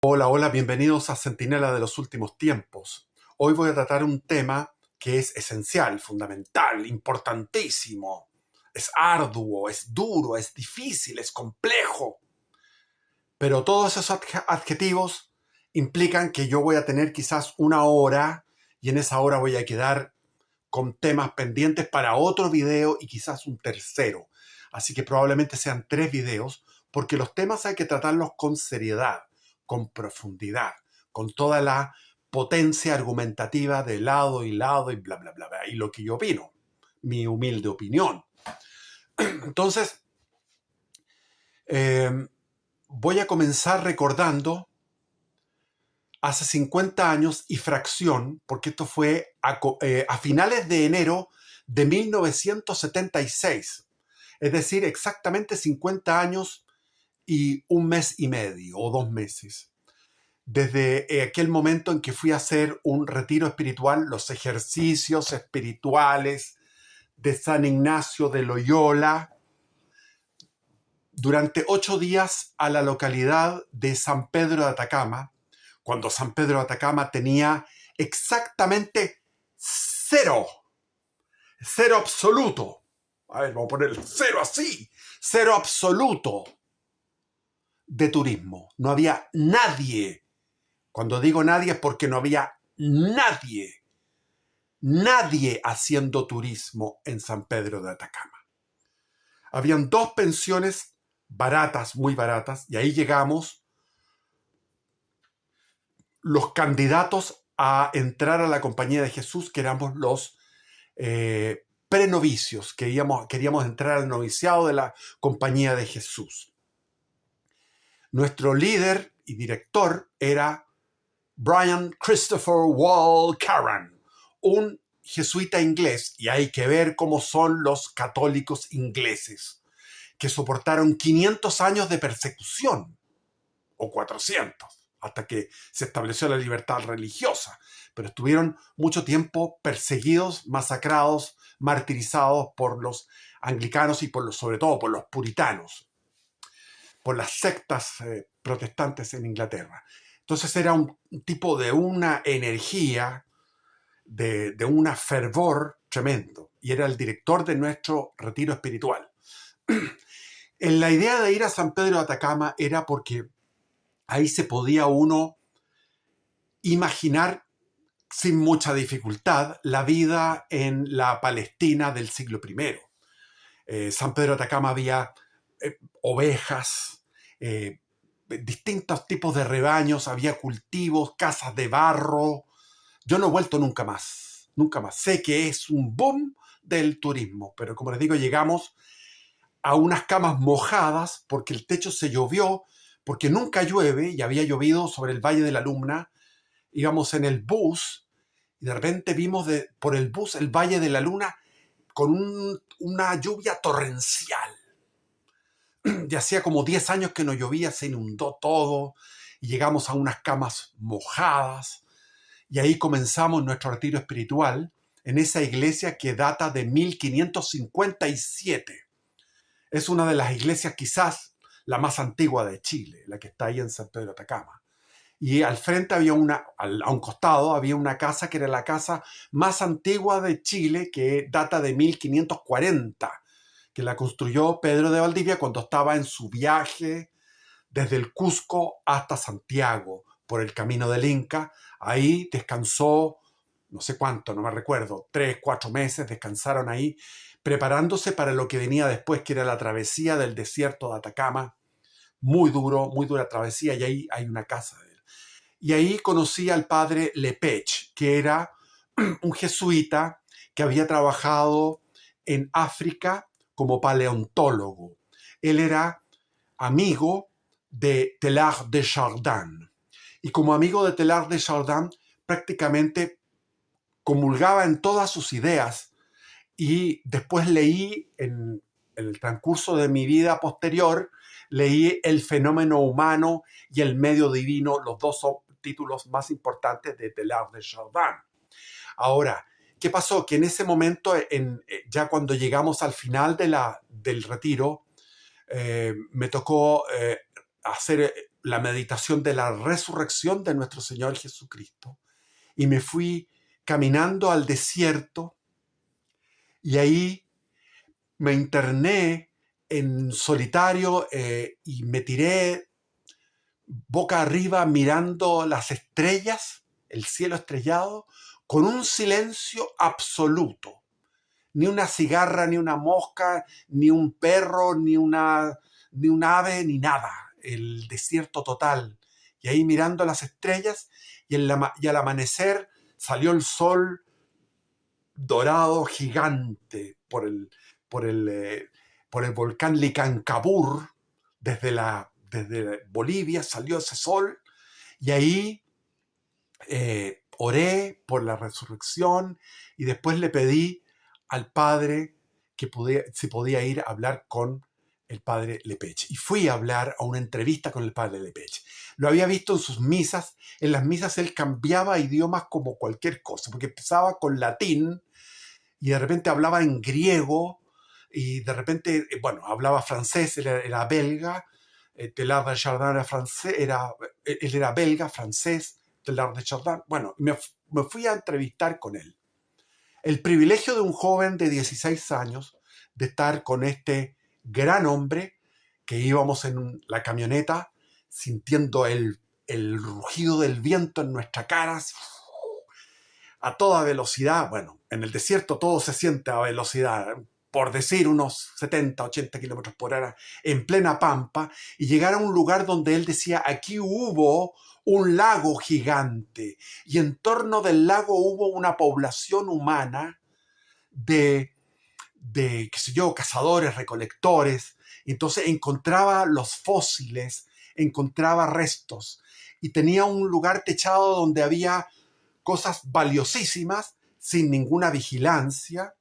Hola, hola, bienvenidos a Centinela de los Últimos Tiempos. Hoy voy a tratar un tema que es esencial, fundamental, importantísimo. Es arduo, es duro, es difícil, es complejo. Pero todos esos adjetivos implican que yo voy a tener quizás una hora y en esa hora voy a quedar con temas pendientes para otro video y quizás un tercero. Así que probablemente sean 3 videos porque los temas hay que tratarlos con seriedad, con profundidad, con toda la potencia argumentativa de lado y lado y bla, bla, bla, bla, y lo que yo opino, mi humilde opinión. Entonces, eh, voy a comenzar recordando hace 50 años y fracción, porque esto fue a finales de enero de 1976, es decir, exactamente 50 años y un mes y medio o 2 meses. Desde aquel momento en que fui a hacer un retiro espiritual, los ejercicios espirituales de San Ignacio de Loyola, durante 8 días a la localidad de San Pedro de Atacama, cuando San Pedro de Atacama tenía exactamente cero absoluto. A ver, vamos a poner el cero así, cero absoluto de turismo. No había nadie. Cuando digo nadie es porque no había nadie haciendo turismo en San Pedro de Atacama. Habían 2 pensiones baratas, muy baratas, y ahí llegamos los candidatos a entrar a la Compañía de Jesús, que éramos los prenovicios, queríamos entrar al noviciado de la Compañía de Jesús. Nuestro líder y director era Brian Christopher Wall Caran, un jesuita inglés, y hay que ver cómo son los católicos ingleses, que soportaron 500 años de persecución, o 400, hasta que se estableció la libertad religiosa, pero estuvieron mucho tiempo perseguidos, masacrados, martirizados por los anglicanos y sobre todo por los puritanos, por las sectas protestantes en Inglaterra. Entonces era un tipo de una energía, de un fervor tremendo, y era el director de nuestro retiro espiritual. La idea de ir a San Pedro de Atacama era porque ahí se podía uno imaginar sin mucha dificultad la vida en la Palestina del siglo I. San Pedro de Atacama había ovejas, distintos tipos de rebaños, había cultivos, casas de barro. Yo no he vuelto nunca más, nunca más. Sé que es un boom del turismo, pero como les digo, llegamos a unas camas mojadas porque el techo se llovió, porque nunca llueve y había llovido sobre el Valle de la Lumna. Íbamos en el bus y de repente vimos por el bus el Valle de la Luna con una lluvia torrencial. Ya hacía como 10 años que no llovía, se inundó todo y llegamos a unas camas mojadas y ahí comenzamos nuestro retiro espiritual en esa iglesia que data de 1557. Es una de las iglesias quizás la más antigua de Chile, la que está ahí en San Pedro de Atacama. Y al frente había a un costado había una casa que era la casa más antigua de Chile, que data de 1540, que la construyó Pedro de Valdivia cuando estaba en su viaje desde el Cusco hasta Santiago por el camino del Inca. Ahí descansó, no sé cuánto, no me recuerdo, 3, 4 meses descansaron ahí, preparándose para lo que venía después, que era la travesía del desierto de Atacama. Muy duro, muy dura travesía, y ahí hay una casa de él. Y ahí conocí al padre Lepech, que era un jesuita que había trabajado en África como paleontólogo. Él era amigo de Teilhard de Chardin. Y como amigo de Teilhard de Chardin, prácticamente comulgaba en todas sus ideas. Y después leí, en el transcurso de mi vida posterior, leí El fenómeno humano y El medio divino, los dos son títulos más importantes de Teilhard de Chardin. Ahora, ¿qué pasó? Que en ese momento, ya cuando llegamos al final del retiro, me tocó hacer la meditación de la resurrección de nuestro Señor Jesucristo. Y me fui caminando al desierto y ahí me interné en solitario y me tiré boca arriba mirando las estrellas, el cielo estrellado, con un silencio absoluto. Ni una cigarra, ni una mosca, ni un perro, ni un ave, ni nada. El desierto total. Y ahí mirando las estrellas y al amanecer salió el sol dorado gigante por el, eh, por el volcán Licancabur. Desde Bolivia salió ese sol y ahí oré por la resurrección y después le pedí al padre si podía ir a hablar con el padre Lepech. Y fui a hablar a una entrevista con el padre Lepech. Lo había visto en sus misas. En las misas él cambiaba idiomas como cualquier cosa, porque empezaba con latín y de repente hablaba en griego y de repente, bueno, hablaba francés, era belga. Teilhard de Chardin era francés, él era belga, francés, Teilhard de Chardin. Bueno, me fui a entrevistar con él. El privilegio de un joven de 16 años de estar con este gran hombre que íbamos en la camioneta sintiendo el rugido del viento en nuestra cara a toda velocidad. Bueno, en el desierto todo se siente a velocidad, por decir unos 70, 80 kilómetros por hora, en plena pampa, y llegar a un lugar donde él decía, aquí hubo un lago gigante, y en torno del lago hubo una población humana de qué sé yo, cazadores, recolectores. Entonces encontraba los fósiles, encontraba restos, y tenía un lugar techado donde había cosas valiosísimas, sin ninguna vigilancia.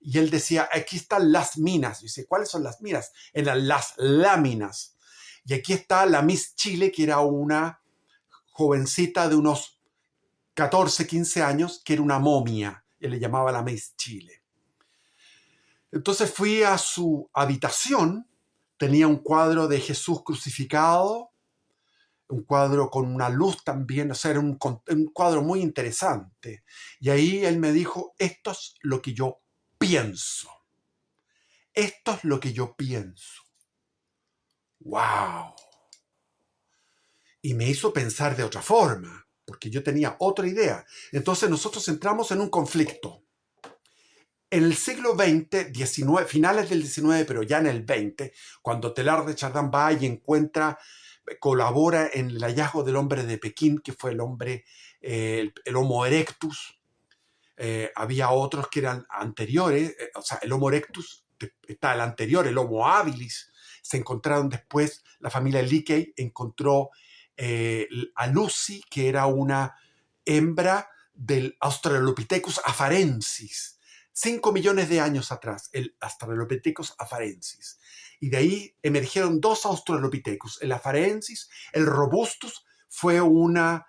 Y él decía, aquí están las minas. Dice, ¿cuáles son las minas? Eran las láminas. Y aquí está la Miss Chile, que era una jovencita de unos 14, 15 años, que era una momia. Él le llamaba la Miss Chile. Entonces fui a su habitación. Tenía un cuadro de Jesús crucificado, un cuadro con una luz también, o sea, era un cuadro muy interesante. Y ahí él me dijo, esto es lo que yo pienso. Esto es lo que yo pienso. ¡Wow! Y me hizo pensar de otra forma, porque yo tenía otra idea. Entonces nosotros entramos en un conflicto. En el siglo XX, finales del XIX, pero ya en el XX, cuando Teilhard de Chardin va y colabora en el hallazgo del hombre de Pekín, que fue el hombre, el Homo erectus. Había otros que eran anteriores, o sea, el Homo erectus está el anterior, el Homo habilis. Se encontraron después, la familia Leakey encontró a Lucy, que era una hembra del Australopithecus afarensis, 5 millones de años atrás, el Australopithecus afarensis. Y de ahí emergieron dos Australopithecus, el afarensis, el robustus, fue una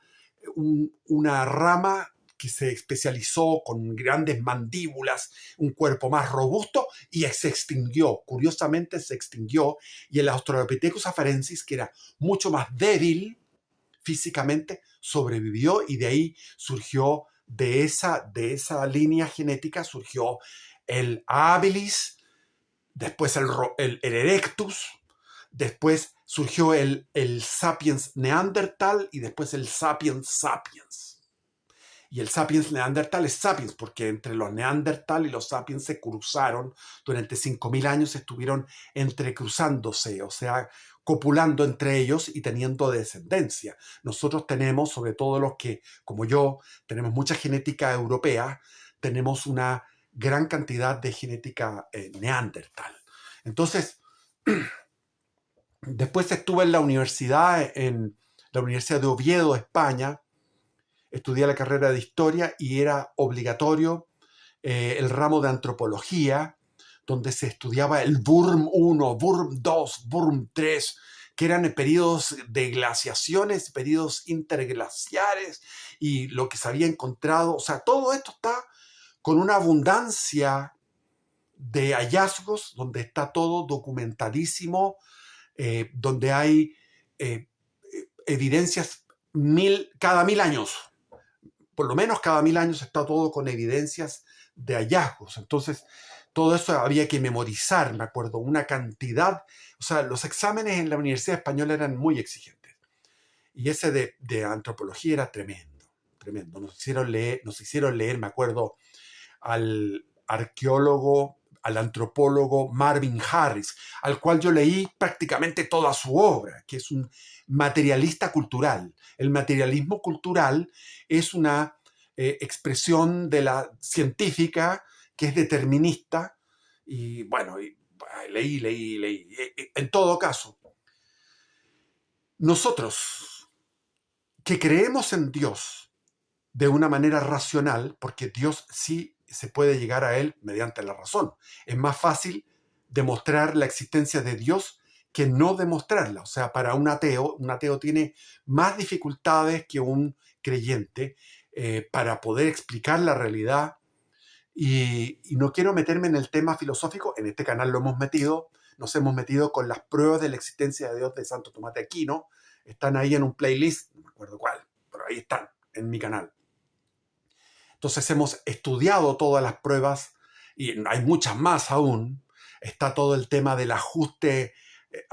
rama que se especializó con grandes mandíbulas, un cuerpo más robusto, y se extinguió. Curiosamente se extinguió, y el Australopithecus afarensis, que era mucho más débil físicamente, sobrevivió, y de ahí surgió, de esa línea genética, surgió el habilis, después el erectus, después surgió el sapiens neandertal y después el sapiens sapiens. Y el sapiens neandertal es sapiens porque entre los neandertal y los sapiens se cruzaron durante 5.000 años, estuvieron entrecruzándose, o sea, copulando entre ellos y teniendo descendencia. Nosotros tenemos, sobre todo los que, como yo, tenemos mucha genética europea, tenemos una gran cantidad de genética neandertal. Entonces, después estuve en la universidad de Oviedo, España. Estudié la carrera de historia y era obligatorio el ramo de antropología, donde se estudiaba el Wurm I, Wurm II, Wurm III, que eran periodos de glaciaciones, periodos interglaciares y lo que se había encontrado. O sea, todo esto está con una abundancia de hallazgos, donde está todo documentadísimo, donde hay evidencias cada 1000 años. Por lo menos cada 1000 años está todo con evidencias de hallazgos. Entonces, todo eso había que memorizar, me acuerdo, una cantidad. O sea, los exámenes en la Universidad Española eran muy exigentes. Y ese de antropología era tremendo, tremendo. Nos hicieron leer, me acuerdo, al arqueólogo, al antropólogo Marvin Harris, al cual yo leí prácticamente toda su obra, que es un materialista cultural. El materialismo cultural es una expresión de la científica que es determinista, y bueno, leí. En todo caso, nosotros que creemos en Dios de una manera racional, porque Dios sí se puede llegar a él mediante la razón. Es más fácil demostrar la existencia de Dios que no demostrarla. O sea, para un ateo tiene más dificultades que un creyente para poder explicar la realidad. Y no quiero meterme en el tema filosófico, en este canal nos hemos metido con las pruebas de la existencia de Dios de Santo Tomás de Aquino. Están ahí en un playlist, no me acuerdo cuál, pero ahí están, en mi canal. Entonces hemos estudiado todas las pruebas y hay muchas más aún. Está todo el tema del ajuste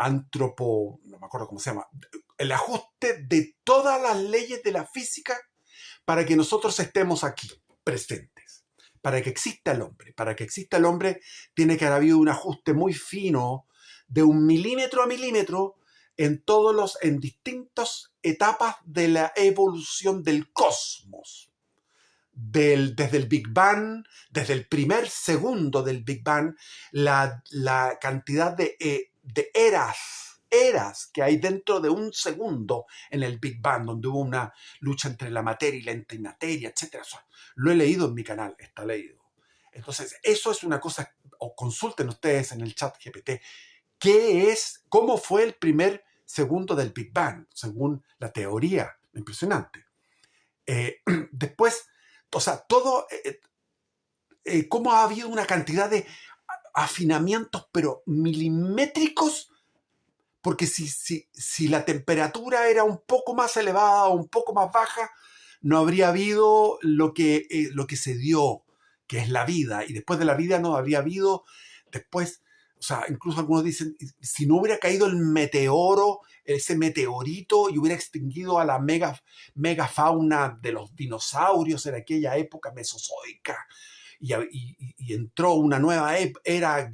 no me acuerdo cómo se llama, el ajuste de todas las leyes de la física para que nosotros estemos aquí, presentes, para que exista el hombre. Para que exista el hombre tiene que haber habido un ajuste muy fino de 1 milímetro a milímetro en distintas etapas de la evolución del cosmos. Desde el Big Bang, desde el primer segundo del Big Bang, la cantidad de eras que hay dentro de un segundo en el Big Bang, donde hubo una lucha entre la materia y la antimateria, etc. Lo he leído en mi canal, está leído. Entonces, eso es una cosa, o consulten ustedes en el chat GPT, cómo fue el primer segundo del Big Bang, según la teoría, impresionante. Después, o sea, todo, cómo ha habido una cantidad de afinamientos, pero milimétricos, porque si la temperatura era un poco más elevada o un poco más baja, no habría habido lo que se dio, que es la vida, y después de la vida no habría habido, después, o sea, incluso algunos dicen, si no hubiera caído el meteoro, ese meteorito, y hubiera extinguido a la megafauna de los dinosaurios en aquella época mesozoica, y entró una nueva era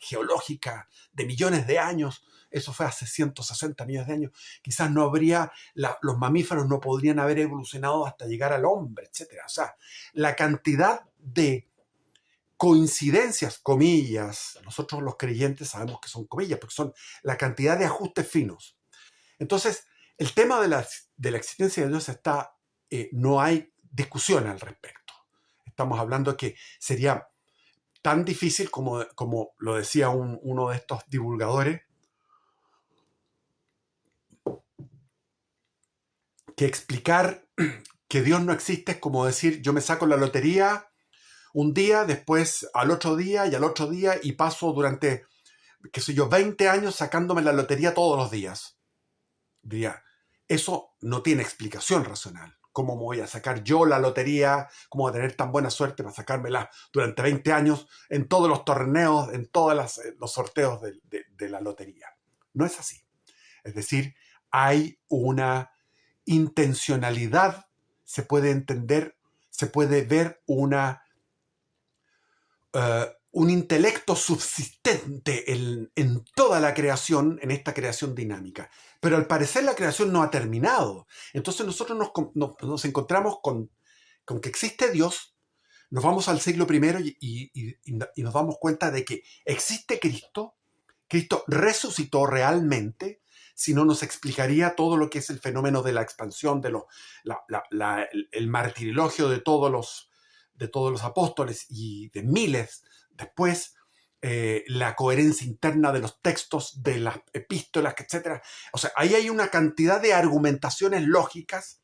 geológica de millones de años, eso fue hace 160 millones de años, quizás no habría, los mamíferos no podrían haber evolucionado hasta llegar al hombre, etc. O sea, la cantidad de coincidencias, comillas, nosotros los creyentes sabemos que son comillas, porque son la cantidad de ajustes finos. Entonces, el tema de la existencia de Dios está, no hay discusión al respecto. Estamos hablando de que sería tan difícil como lo decía uno de estos divulgadores, que explicar que Dios no existe es como decir, yo me saco la lotería un día, después al otro día y al otro día, y paso durante, qué sé yo, 20 años sacándome la lotería todos los días. Diría, eso no tiene explicación racional. ¿Cómo me voy a sacar yo la lotería? ¿Cómo voy a tener tan buena suerte para sacármela durante 20 años en todos los torneos, en todos los sorteos de la lotería? No es así. Es decir, hay una intencionalidad, se puede entender, se puede ver un intelecto subsistente en toda la creación, en esta creación dinámica. Pero al parecer la creación no ha terminado. Entonces nosotros nos encontramos con que existe Dios, nos vamos al siglo I y nos damos cuenta de que existe Cristo. Cristo resucitó realmente, si no nos explicaría todo lo que es el fenómeno de la expansión, el martirilogio de todos los apóstoles y de miles después, la coherencia interna de los textos, de las epístolas, etc. O sea, ahí hay una cantidad de argumentaciones lógicas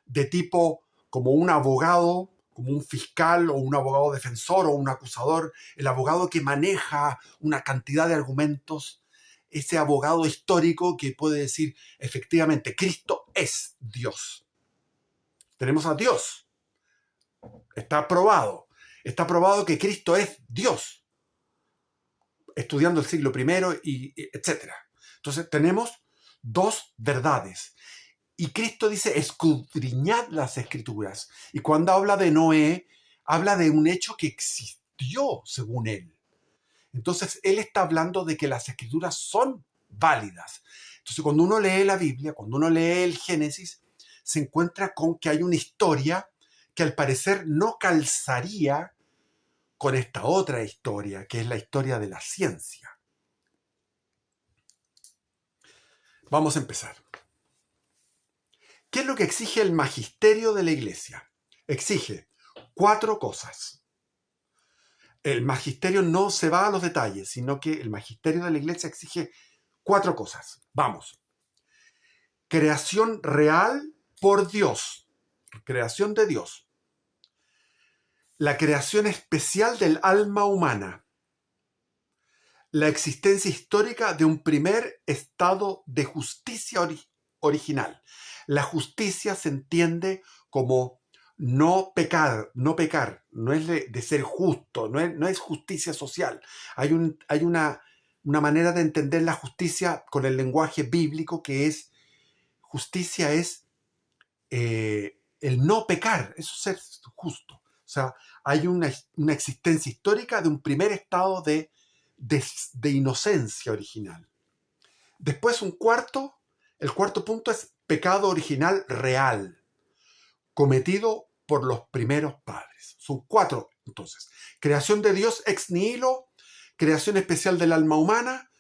de tipo como un abogado, como un fiscal o un abogado defensor o un acusador, el abogado que maneja una cantidad de argumentos ese abogado histórico que puede decir, efectivamente, Cristo es Dios. Tenemos a Dios. Está probado. Está probado que Cristo es Dios. Estudiando el siglo I, etc. Entonces tenemos dos verdades. Y Cristo dice, escudriñad las Escrituras. Y cuando habla de Noé, habla de un hecho que existió según él. Entonces, él está hablando de que las Escrituras son válidas. Entonces, cuando uno lee la Biblia, cuando uno lee el Génesis, se encuentra con que hay una historia que al parecer no calzaría con esta otra historia, que es la historia de la ciencia. Vamos a empezar. ¿Qué es lo que exige el magisterio de la Iglesia? Exige 4 cosas. El magisterio no se va a los detalles, sino que el magisterio de la Iglesia exige 4 cosas. Vamos. Creación real por Dios. Creación de Dios. La creación especial del alma humana. La existencia histórica de un primer estado de justicia original. La justicia se entiende como no pecar, no es de ser justo, no es justicia social. Hay una manera de entender la justicia con el lenguaje bíblico que es, justicia es el no pecar, eso es ser justo. O sea, hay una existencia histórica de un primer estado de inocencia original. Después el cuarto punto es pecado original real, cometido por los primeros padres. Son 4, entonces. Creación de Dios ex nihilo, creación especial del alma humana,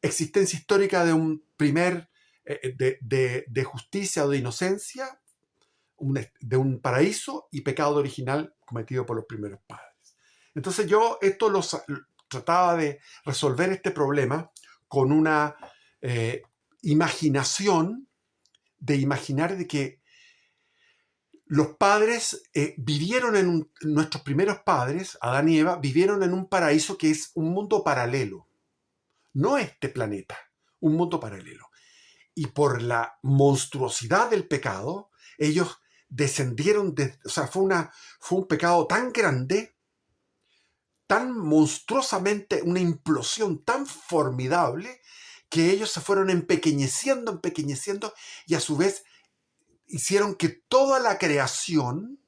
existencia histórica de un primer, de justicia o de inocencia, de un paraíso, y pecado original cometido por los primeros padres. Entonces yo trataba de resolver este problema con una imaginación, de imaginar de que los padres nuestros primeros padres, Adán y Eva, vivieron en un paraíso que es un mundo paralelo. No este planeta, un mundo paralelo. Y por la monstruosidad del pecado, ellos descendieron, o sea, fue un pecado tan grande, tan monstruosamente, una implosión tan formidable, que ellos se fueron empequeñeciendo, y a su vez hicieron que toda la creación,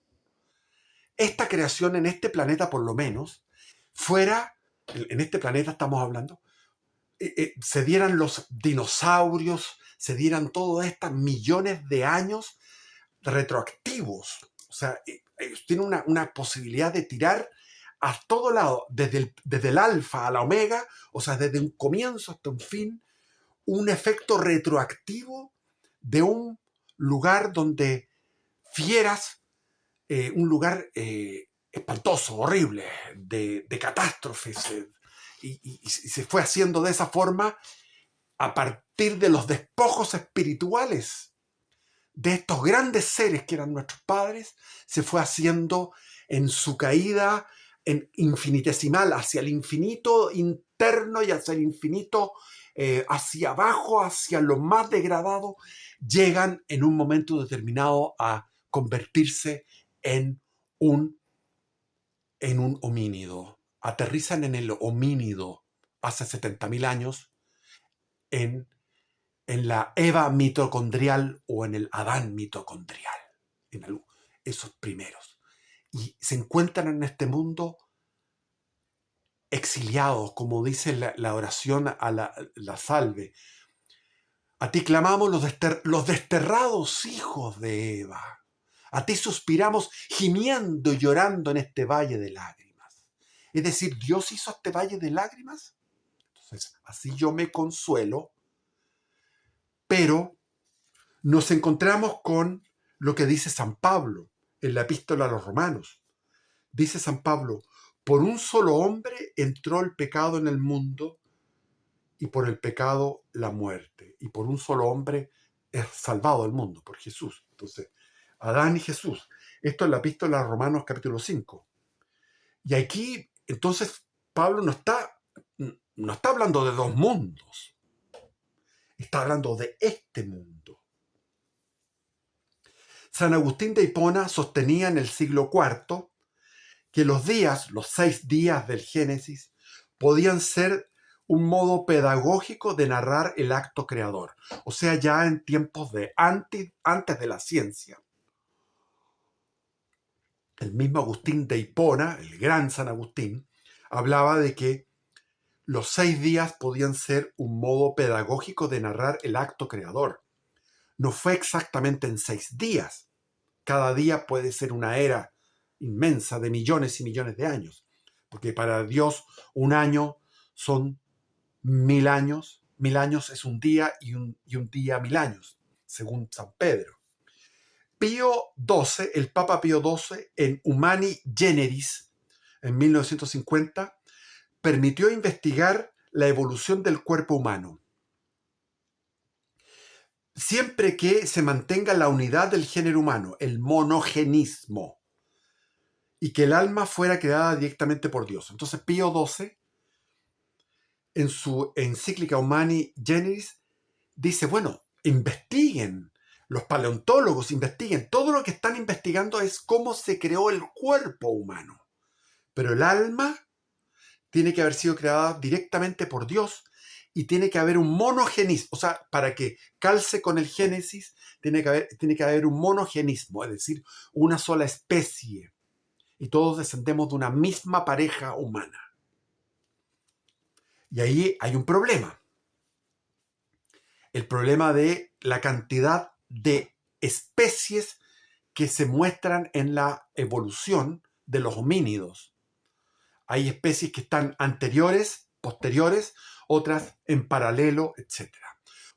esta creación en este planeta por lo menos, fuera, en este planeta estamos hablando, se dieran los dinosaurios, se dieran todos estos millones de años retroactivos. O sea, ellos tienen una posibilidad de tirar a todo lado, desde el alfa a la omega, o sea, desde un comienzo hasta un fin, un efecto retroactivo de un lugar donde fieras, un lugar espantoso, horrible, de catástrofes, y se fue haciendo de esa forma a partir de los despojos espirituales de estos grandes seres que eran nuestros padres, se fue haciendo en su caída en infinitesimal, hacia el infinito interno y hacia el infinito hacia abajo, hacia lo más degradado, llegan en un momento determinado a convertirse en un homínido. Aterrizan en el homínido hace 70.000 años, en la Eva mitocondrial o en el Adán mitocondrial, esos primeros. Y se encuentran en este mundo exiliados, como dice la oración a la salve. A ti clamamos los desterrados hijos de Eva. A ti suspiramos gimiendo y llorando en este valle de lágrimas. Es decir, Dios hizo este valle de lágrimas. Entonces, así yo me consuelo, pero nos encontramos con lo que dice San Pablo en la epístola a los Romanos. Dice San Pablo, por un solo hombre entró el pecado en el mundo, y por el pecado la muerte. Y por un solo hombre es salvado el mundo, por Jesús. Entonces, Adán y Jesús. Esto es la epístola a Romanos capítulo 5. Y aquí, entonces, Pablo no está hablando de dos mundos. Está hablando de este mundo. San Agustín de Hipona sostenía en el siglo IV que los 6 días del Génesis, podían ser un modo pedagógico de narrar el acto creador. O sea, ya en tiempos de antes de la ciencia. El mismo Agustín de Hipona, el gran San Agustín, hablaba de que los 6 días podían ser un modo pedagógico de narrar el acto creador. No fue exactamente en 6 días. Cada día puede ser una era inmensa de millones y millones de años. Porque para Dios un año son 1000 años. 1000 años es un día y un día 1000 años, según San Pedro. El Papa Pío XII, en Humani Generis, en 1950, permitió investigar la evolución del cuerpo humano, siempre que se mantenga la unidad del género humano, el monogenismo, y que el alma fuera creada directamente por Dios. Entonces Pío XII, en su encíclica Humani Generis, dice, bueno, investiguen, los paleontólogos investiguen, todo lo que están investigando es cómo se creó el cuerpo humano, pero el alma tiene que haber sido creada directamente por Dios y tiene que haber un monogenismo, o sea, para que calce con el Génesis, tiene que haber un monogenismo, es decir, una sola especie, y todos descendemos de una misma pareja humana. Y ahí hay un problema. El problema de la cantidad de especies que se muestran en la evolución de los homínidos. Hay especies que están anteriores, posteriores, otras en paralelo, etc.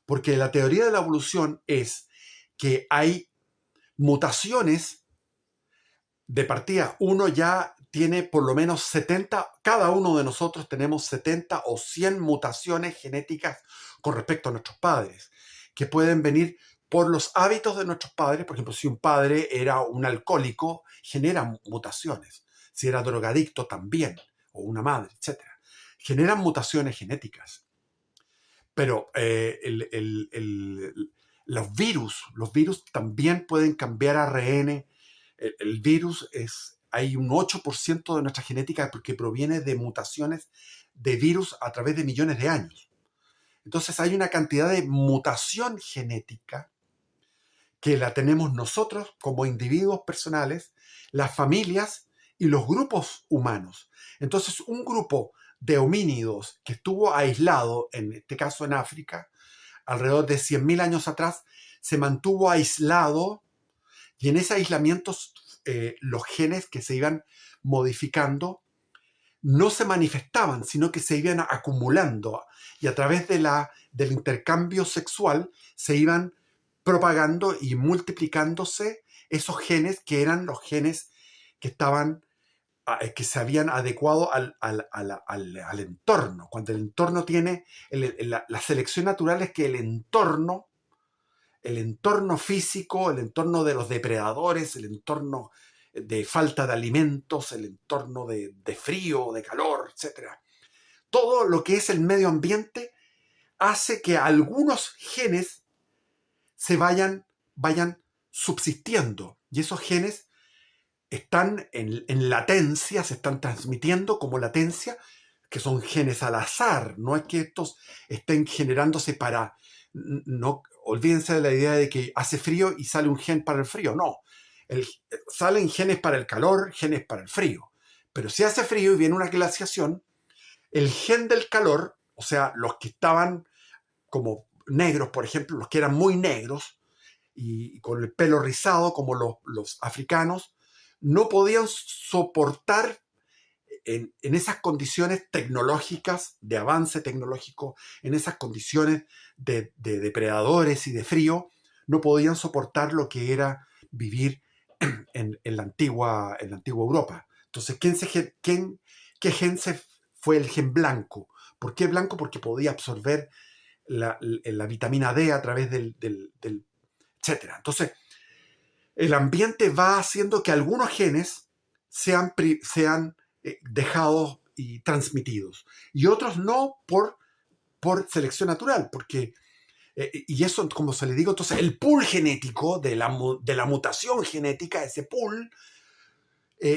Porque la teoría de la evolución es que hay mutaciones de partida. Uno ya tiene por lo menos 70, cada uno de nosotros tenemos 70 o 100 mutaciones genéticas con respecto a nuestros padres, que pueden venir por los hábitos de nuestros padres. Por ejemplo, si un padre era un alcohólico, genera mutaciones. Si era drogadicto, también, o una madre, etc. Generan mutaciones genéticas. Pero los virus también pueden cambiar ARN. El virus hay un 8% de nuestra genética que proviene de mutaciones de virus a través de millones de años. Entonces hay una cantidad de mutación genética que la tenemos nosotros como individuos personales, las familias y los grupos humanos. Entonces un grupo de homínidos que estuvo aislado, en este caso en África, alrededor de 100.000 años atrás, se mantuvo aislado, y en ese aislamiento los genes que se iban modificando no se manifestaban, sino que se iban acumulando, y a través del intercambio sexual se iban propagando y multiplicándose esos genes que eran los genes que que se habían adecuado al entorno. Cuando el entorno tiene, la selección natural es que el entorno físico, el entorno de los depredadores, el entorno de falta de alimentos, el entorno de frío, de calor, etc. Todo lo que es el medio ambiente hace que algunos genes se vayan subsistiendo, y esos genes están en latencia, se están transmitiendo como latencia, que son genes al azar. No es que estos estén generándose para... No, olvídense de la idea de que hace frío y sale un gen para el frío. No, salen genes para el calor, genes para el frío. Pero si hace frío y viene una glaciación, el gen del calor, o sea, los que estaban como negros, por ejemplo, los que eran muy negros y con el pelo rizado, como los africanos, no podían soportar en esas condiciones tecnológicas, de avance tecnológico, en esas condiciones de depredadores y de frío, no podían soportar lo que era vivir en la antigua Europa. Entonces, ¿qué gen fue el gen blanco? ¿Por qué blanco? Porque podía absorber la vitamina D a través del etc. Entonces, el ambiente va haciendo que algunos genes sean dejados y transmitidos, y otros no por selección natural, porque Y eso, como se le digo, entonces el pool genético de la mutación genética, ese pool,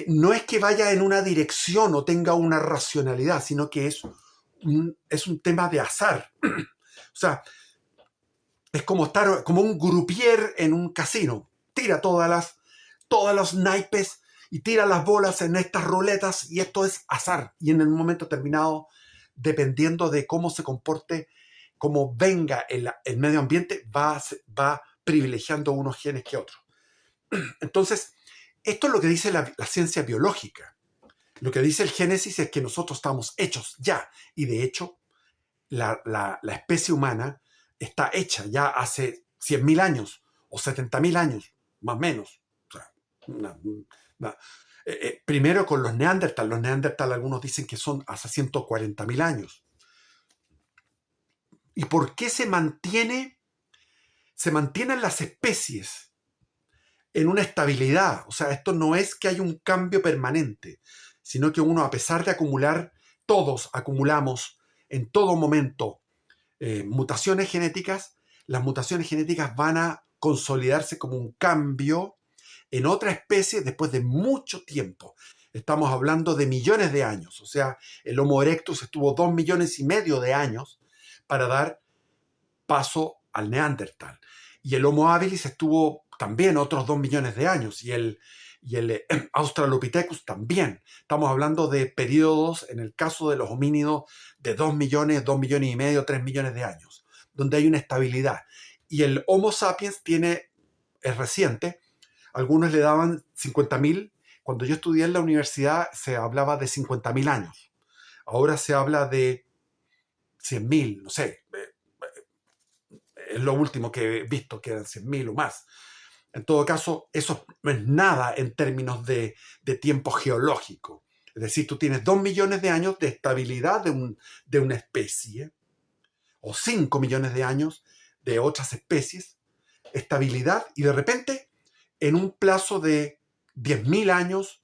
no es que vaya en una dirección o tenga una racionalidad, sino que es un tema de azar. O sea, es como estar como un groupier en un casino. Tira todas los naipes y tira las bolas en estas ruletas y esto es azar. Y en el momento terminado, dependiendo de cómo se comporte, cómo venga el medio ambiente, va privilegiando unos genes que otros. Entonces, esto es lo que dice la ciencia biológica. Lo que dice el Génesis es que nosotros estamos hechos ya. Y de hecho, la especie humana está hecha ya hace 100.000 años o 70.000 años, más o menos. O sea, primero con los Neandertal. Los Neandertal algunos dicen que son hace 140.000 años. ¿Y por qué se mantienen las especies en una estabilidad? O sea, esto no es que haya un cambio permanente, sino que uno, a pesar de acumular, todos acumulamos en todo momento mutaciones genéticas, las mutaciones genéticas van a consolidarse como un cambio en otra especie después de mucho tiempo. Estamos hablando de millones de años. O sea, el Homo erectus estuvo 2,5 millones de años para dar paso al Neandertal. Y el Homo habilis estuvo también otros 2 millones de años. Y el Australopithecus también. Estamos hablando de periodos, en el caso de los homínidos, de 2 millones, 2,5 millones, 3 millones de años, donde hay una estabilidad. Y el Homo sapiens es reciente. Algunos le daban 50.000. Cuando yo estudié en la universidad se hablaba de 50.000 años. Ahora se habla de 100.000, no sé. Es lo último que he visto, que eran 100.000 o más. En todo caso, eso no es nada en términos de tiempo geológico. Es decir, tú tienes 2 millones de años de estabilidad de una especie, o 5 millones de años de otras especies, estabilidad, y de repente, en un plazo de 10.000 años,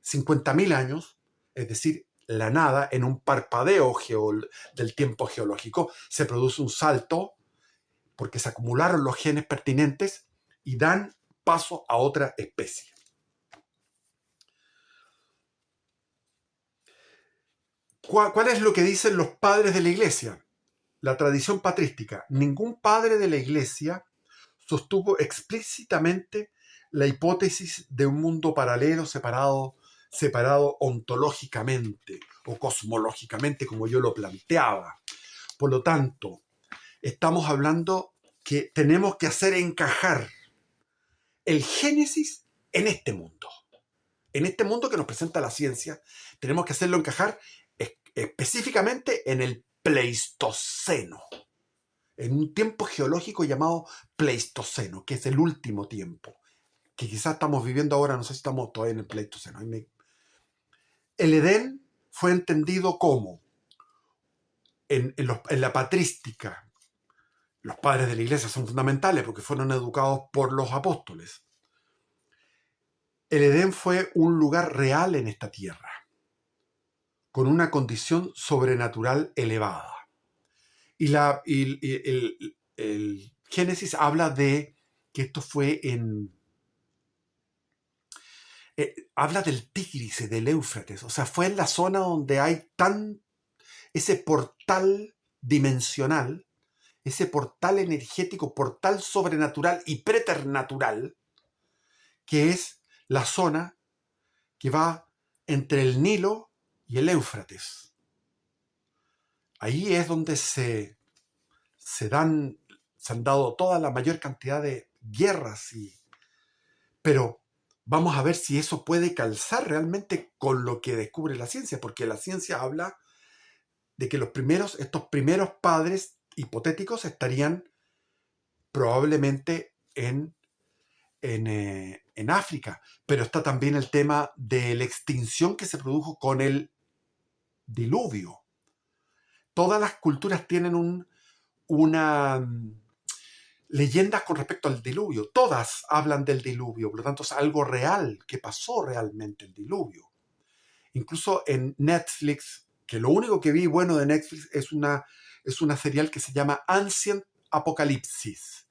50.000 años, es decir, la nada, en un parpadeo del tiempo geológico, se produce un salto porque se acumularon los genes pertinentes y dan paso a otra especie. ¿Cuál es lo que dicen los padres de la Iglesia? La tradición patrística. Ningún padre de la Iglesia sostuvo explícitamente la hipótesis de un mundo paralelo separado ontológicamente o cosmológicamente, como yo lo planteaba. Por lo tanto, estamos hablando que tenemos que hacer encajar el Génesis en este mundo. En este mundo que nos presenta la ciencia, tenemos que hacerlo encajar específicamente en el Pleistoceno, en un tiempo geológico llamado Pleistoceno, que es el último tiempo, que quizás estamos viviendo ahora, no sé si estamos todavía en el Pleistoceno. El Edén fue entendido como, en la patrística, los padres de la Iglesia son fundamentales porque fueron educados por los apóstoles. El Edén fue un lugar real en esta tierra, con una condición sobrenatural elevada. Y el Génesis habla de que esto fue habla del Tigris, del Éufrates. O sea, fue en la zona donde hay ese portal dimensional, ese portal energético, portal sobrenatural y preternatural, que es la zona que va entre el Nilo y el Éufrates. Ahí es donde se han dado toda la mayor cantidad de guerras. Pero vamos a ver si eso puede calzar realmente con lo que descubre la ciencia, porque la ciencia habla de que estos primeros padres hipotéticos estarían probablemente en África, pero está también el tema de la extinción que se produjo con el diluvio. Todas las culturas tienen una leyendas con respecto al diluvio. Todas hablan del diluvio, por lo tanto es algo real, que pasó realmente el diluvio. Incluso en Netflix, que lo único que vi bueno de Netflix es una serial que se llama Ancient Apocalipsis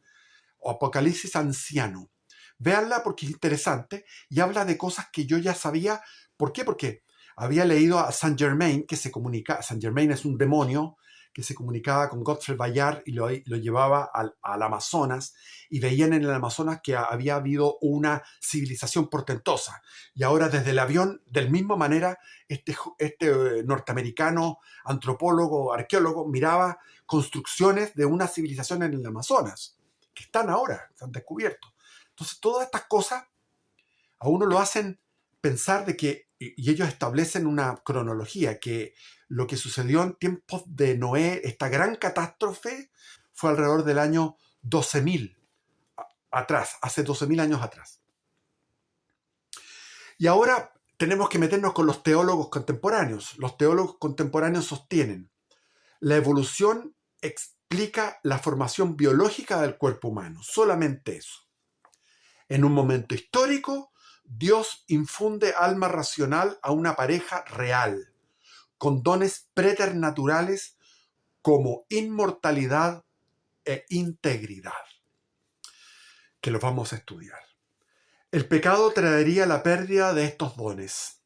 o Apocalipsis anciano. Véanla porque es interesante y habla de cosas que yo ya sabía. ¿Por qué? Porque había leído a Saint Germain, que se comunica. Saint Germain es un demonio que se comunicaba con Godfrey Bayard y lo llevaba al Amazonas, y veían en el Amazonas que había habido una civilización portentosa. Y ahora desde el avión, de misma manera, este norteamericano, antropólogo, arqueólogo, miraba construcciones de una civilización en el Amazonas, que están ahora, se han descubierto. Entonces todas estas cosas a uno lo hacen pensar de que, y ellos establecen una cronología, que lo que sucedió en tiempos de Noé, esta gran catástrofe, fue alrededor del año 12.000 atrás, hace 12.000 años atrás. Y ahora tenemos que meternos con los teólogos contemporáneos. Los teólogos contemporáneos sostienen: la evolución explica la formación biológica del cuerpo humano, solamente eso. En un momento histórico, Dios infunde alma racional a una pareja real, con dones preternaturales como inmortalidad e integridad, que los vamos a estudiar. El pecado traería la pérdida de estos dones,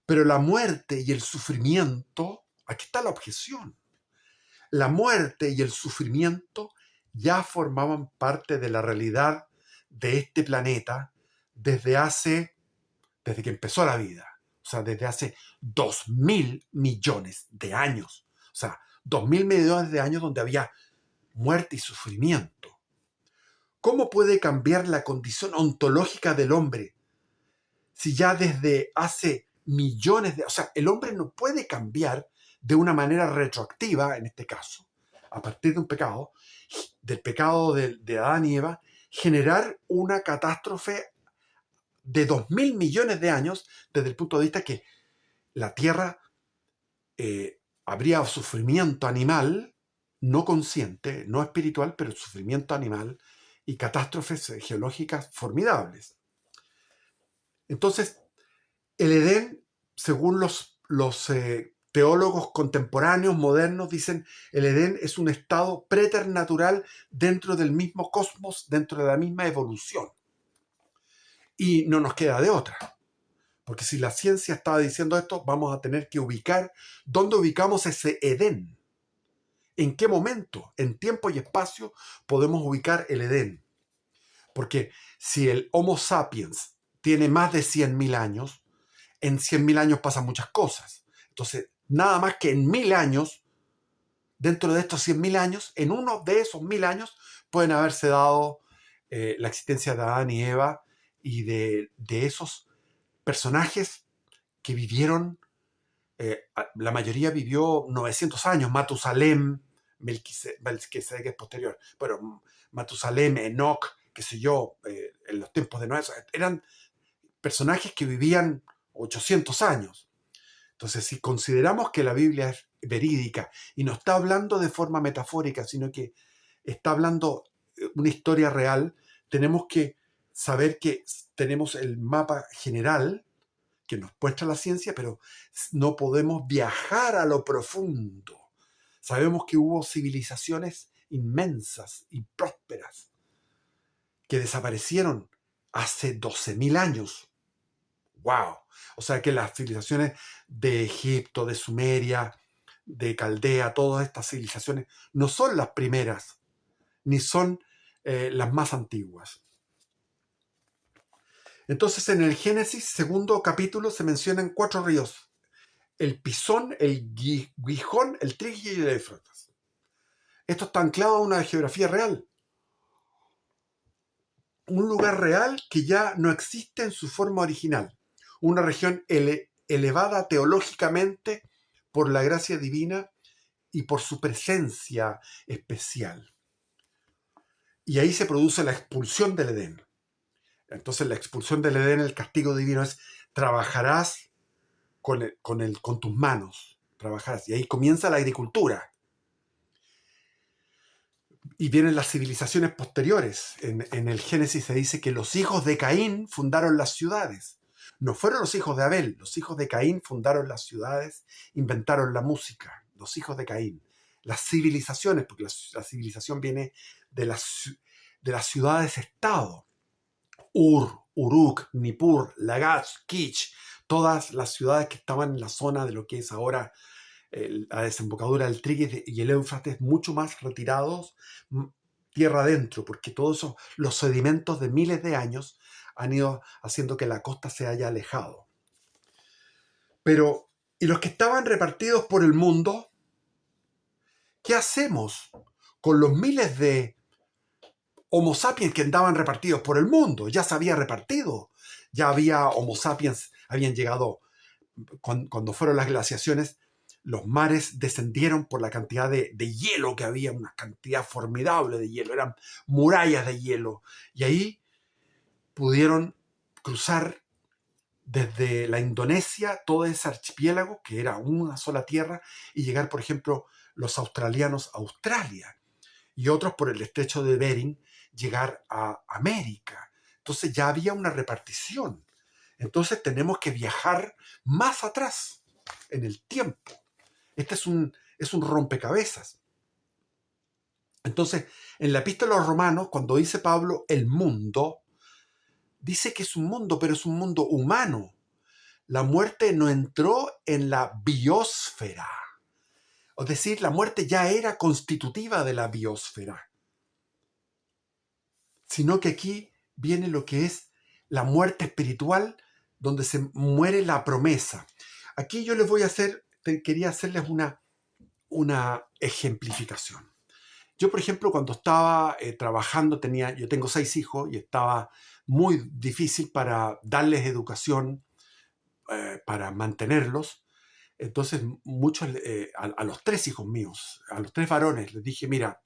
pero la muerte y el sufrimiento, aquí está la objeción, la muerte y el sufrimiento ya formaban parte de la realidad de este planeta desde que empezó la vida. O sea, desde hace 2.000 millones de años. O sea, 2.000 millones de años donde había muerte y sufrimiento. ¿Cómo puede cambiar la condición ontológica del hombre si ya desde hace millones de... O sea, el hombre no puede cambiar de una manera retroactiva, en este caso, a partir de un pecado, del pecado de Adán y Eva, generar una catástrofe de 2.000 millones de años, desde el punto de vista que la Tierra habría sufrimiento animal, no consciente, no espiritual, pero sufrimiento animal y catástrofes geológicas formidables. Entonces, el Edén, según los teólogos contemporáneos, modernos, dicen: el Edén es un estado preternatural dentro del mismo cosmos, dentro de la misma evolución. Y no nos queda de otra. Porque si la ciencia está diciendo esto, vamos a tener que ubicar dónde ubicamos ese Edén. ¿En qué momento, en tiempo y espacio, podemos ubicar el Edén? Porque si el Homo sapiens tiene más de 100.000 años, en 100.000 años pasan muchas cosas. Entonces, nada más que en 1.000 años, dentro de estos 100.000 años, en uno de esos 1.000 años, pueden haberse dado la existencia de Adán y Eva y de esos personajes que vivieron, la mayoría vivió 900 años, Matusalem, Melquisedec es posterior, pero Matusalem, Enoch, qué sé yo, en los tiempos de Noé, eran personajes que vivían 800 años. Entonces, si consideramos que la Biblia es verídica y no está hablando de forma metafórica, sino que está hablando una historia real, tenemos que saber que tenemos el mapa general que nos muestra la ciencia, pero no podemos viajar a lo profundo. Sabemos que hubo civilizaciones inmensas y prósperas que desaparecieron hace 12.000 años. ¡Wow! O sea que las civilizaciones de Egipto, de Sumeria, de Caldea, todas estas civilizaciones no son las primeras, ni son las más antiguas. Entonces, en el Génesis, segundo capítulo, se mencionan 4 ríos: el Pisón, el Gijón, el Tigris y el Éufrates. Esto está anclado a una geografía real. Un lugar real que ya no existe en su forma original. Una región elevada teológicamente por la gracia divina y por su presencia especial. Y ahí se produce la expulsión del Edén. Entonces la expulsión del Edén, el castigo divino es: trabajarás con tus manos, trabajarás. Y ahí comienza la agricultura. Y vienen las civilizaciones posteriores. En el Génesis se dice que los hijos de Caín fundaron las ciudades. No fueron los hijos de Abel, los hijos de Caín fundaron las ciudades, inventaron la música, los hijos de Caín. las civilizaciones, porque la civilización viene de las ciudades-estado. Uruk, Nippur, Lagash, Kitch, todas las ciudades que estaban en la zona de lo que es ahora la desembocadura del Tigris y el Éufrates, mucho más retirados, tierra adentro, porque todos esos, los sedimentos de miles de años han ido haciendo que la costa se haya alejado. Pero, ¿y los que estaban repartidos por el mundo? ¿Qué hacemos con los miles de Homo sapiens que andaban repartidos por el mundo? Ya se había repartido. Ya había Homo sapiens, habían llegado, cuando fueron las glaciaciones, los mares descendieron por la cantidad de hielo que había, una cantidad formidable de hielo, eran murallas de hielo. Y ahí pudieron cruzar desde la Indonesia todo ese archipiélago, que era una sola tierra, y llegar, por ejemplo, los australianos a Australia, y otros por el estrecho de Bering llegar a América. Entonces ya había una repartición. Entonces tenemos que viajar más atrás en el tiempo. Este es un rompecabezas. Entonces, en la epístola a los Romanos, cuando dice Pablo el mundo, dice que es un mundo, pero es un mundo humano. La muerte no entró en la biosfera. Es decir, la muerte ya era constitutiva de la biosfera. Sino que aquí viene lo que es la muerte espiritual, donde se muere la promesa. Aquí yo les voy a quería hacerles una ejemplificación. Yo, por ejemplo, cuando estaba trabajando, yo tengo 6 hijos y estaba muy difícil para darles educación, para mantenerlos. Entonces, a los 3 hijos míos, a los 3 varones, les dije, mira,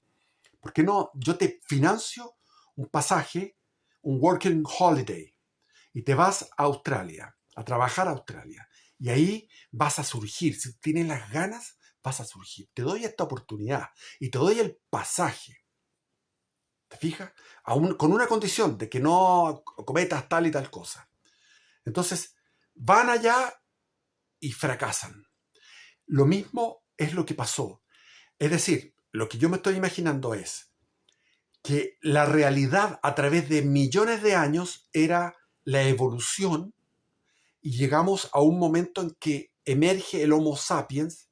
¿por qué no yo te financio un pasaje, un working holiday, y te vas a Australia, a trabajar a Australia? Y ahí vas a surgir. Si tienes las ganas, vas a surgir. Te doy esta oportunidad y te doy el pasaje. ¿Te fijas? Con una condición de que no cometas tal y tal cosa. Entonces, van allá y fracasan. Lo mismo es lo que pasó. Es decir, lo que yo me estoy imaginando es que la realidad a través de millones de años era la evolución, y llegamos a un momento en que emerge el Homo sapiens,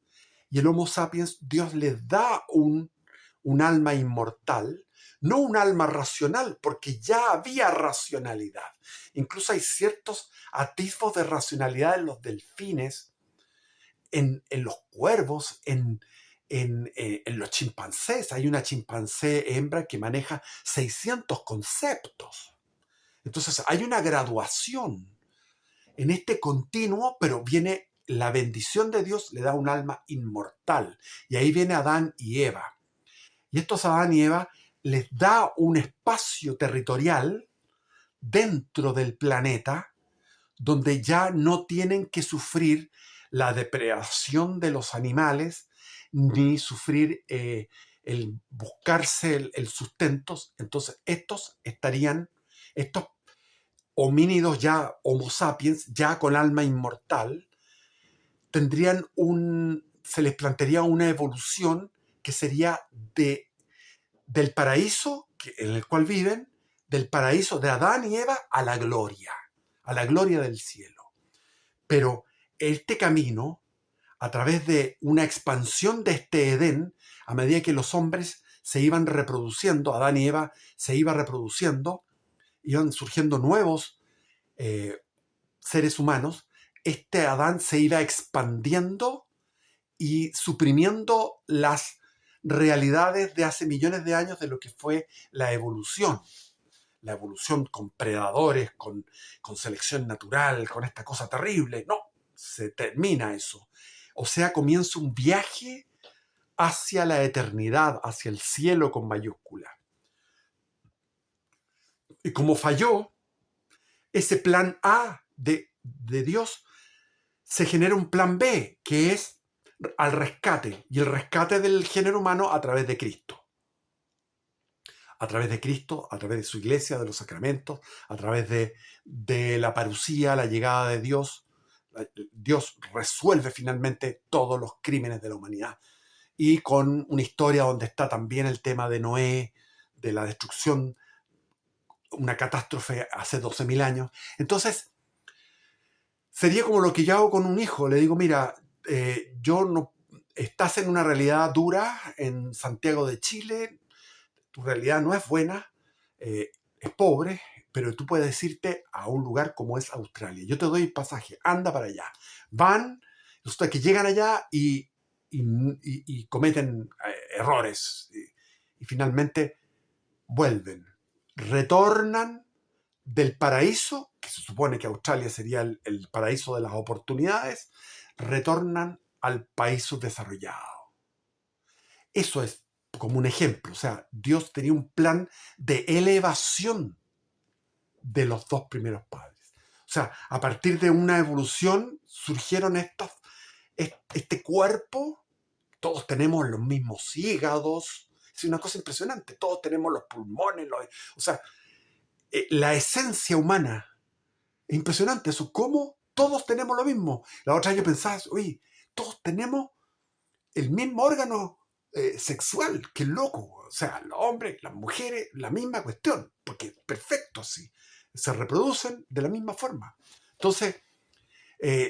y el Homo sapiens, Dios les da un alma inmortal, no un alma racional, porque ya había racionalidad. Incluso hay ciertos atisbos de racionalidad en los delfines, en los cuervos, en los chimpancés. Hay una chimpancé hembra que maneja 600 conceptos. Entonces hay una graduación en este continuo, pero viene la bendición de Dios, le da un alma inmortal. Y ahí viene Adán y Eva. Y estos Adán y Eva les da un espacio territorial dentro del planeta donde ya no tienen que sufrir la depredación de los animales, ni sufrir el buscarse el sustento. Entonces estos homínidos ya, Homo sapiens, ya con alma inmortal, se les plantearía una evolución que sería del paraíso en el cual viven, del paraíso de Adán y Eva a la gloria del cielo. Pero este camino, a través de una expansión de este Edén, a medida que los hombres se iban reproduciendo, Adán y Eva se iban reproduciendo, iban surgiendo nuevos seres humanos, este Adán se iba expandiendo y suprimiendo las realidades de hace millones de años de lo que fue la evolución. La evolución con predadores, con selección natural, con esta cosa terrible. No, se termina eso. O sea, comienza un viaje hacia la eternidad, hacia el cielo con mayúscula. Y como falló ese plan A de Dios, se genera un plan B, que es al rescate, y el rescate del género humano a través de Cristo. A través de Cristo, a través de su iglesia, de los sacramentos, a través de la parucía, la llegada de Dios. Dios resuelve finalmente todos los crímenes de la humanidad. y con una historia donde está también el tema de Noé, de la destrucción, una catástrofe hace 12.000 años. Entonces, sería como lo que yo hago con un hijo. Le digo, mira, yo no, estás en una realidad dura en Santiago de Chile, tu realidad no es buena, es pobre, pero tú puedes irte a un lugar como es Australia. Yo te doy el pasaje, anda para allá. Van, resulta que llegan allá y cometen errores y finalmente vuelven, retornan del paraíso, que se supone que Australia sería el paraíso de las oportunidades, retornan al país subdesarrollado. Eso es como un ejemplo. O sea, Dios tenía un plan de elevación de los dos primeros padres. O sea, a partir de una evolución surgieron este cuerpo. Todos tenemos los mismos hígados. Es una cosa impresionante. Todos tenemos los pulmones. O sea, la esencia humana. Es impresionante eso. ¿Cómo todos tenemos lo mismo? La otra vez yo pensaba, oye, todos tenemos el mismo órgano sexual. Qué loco. O sea, los hombres, las mujeres, la misma cuestión. Porque es perfecto así. Se reproducen de la misma forma. Entonces,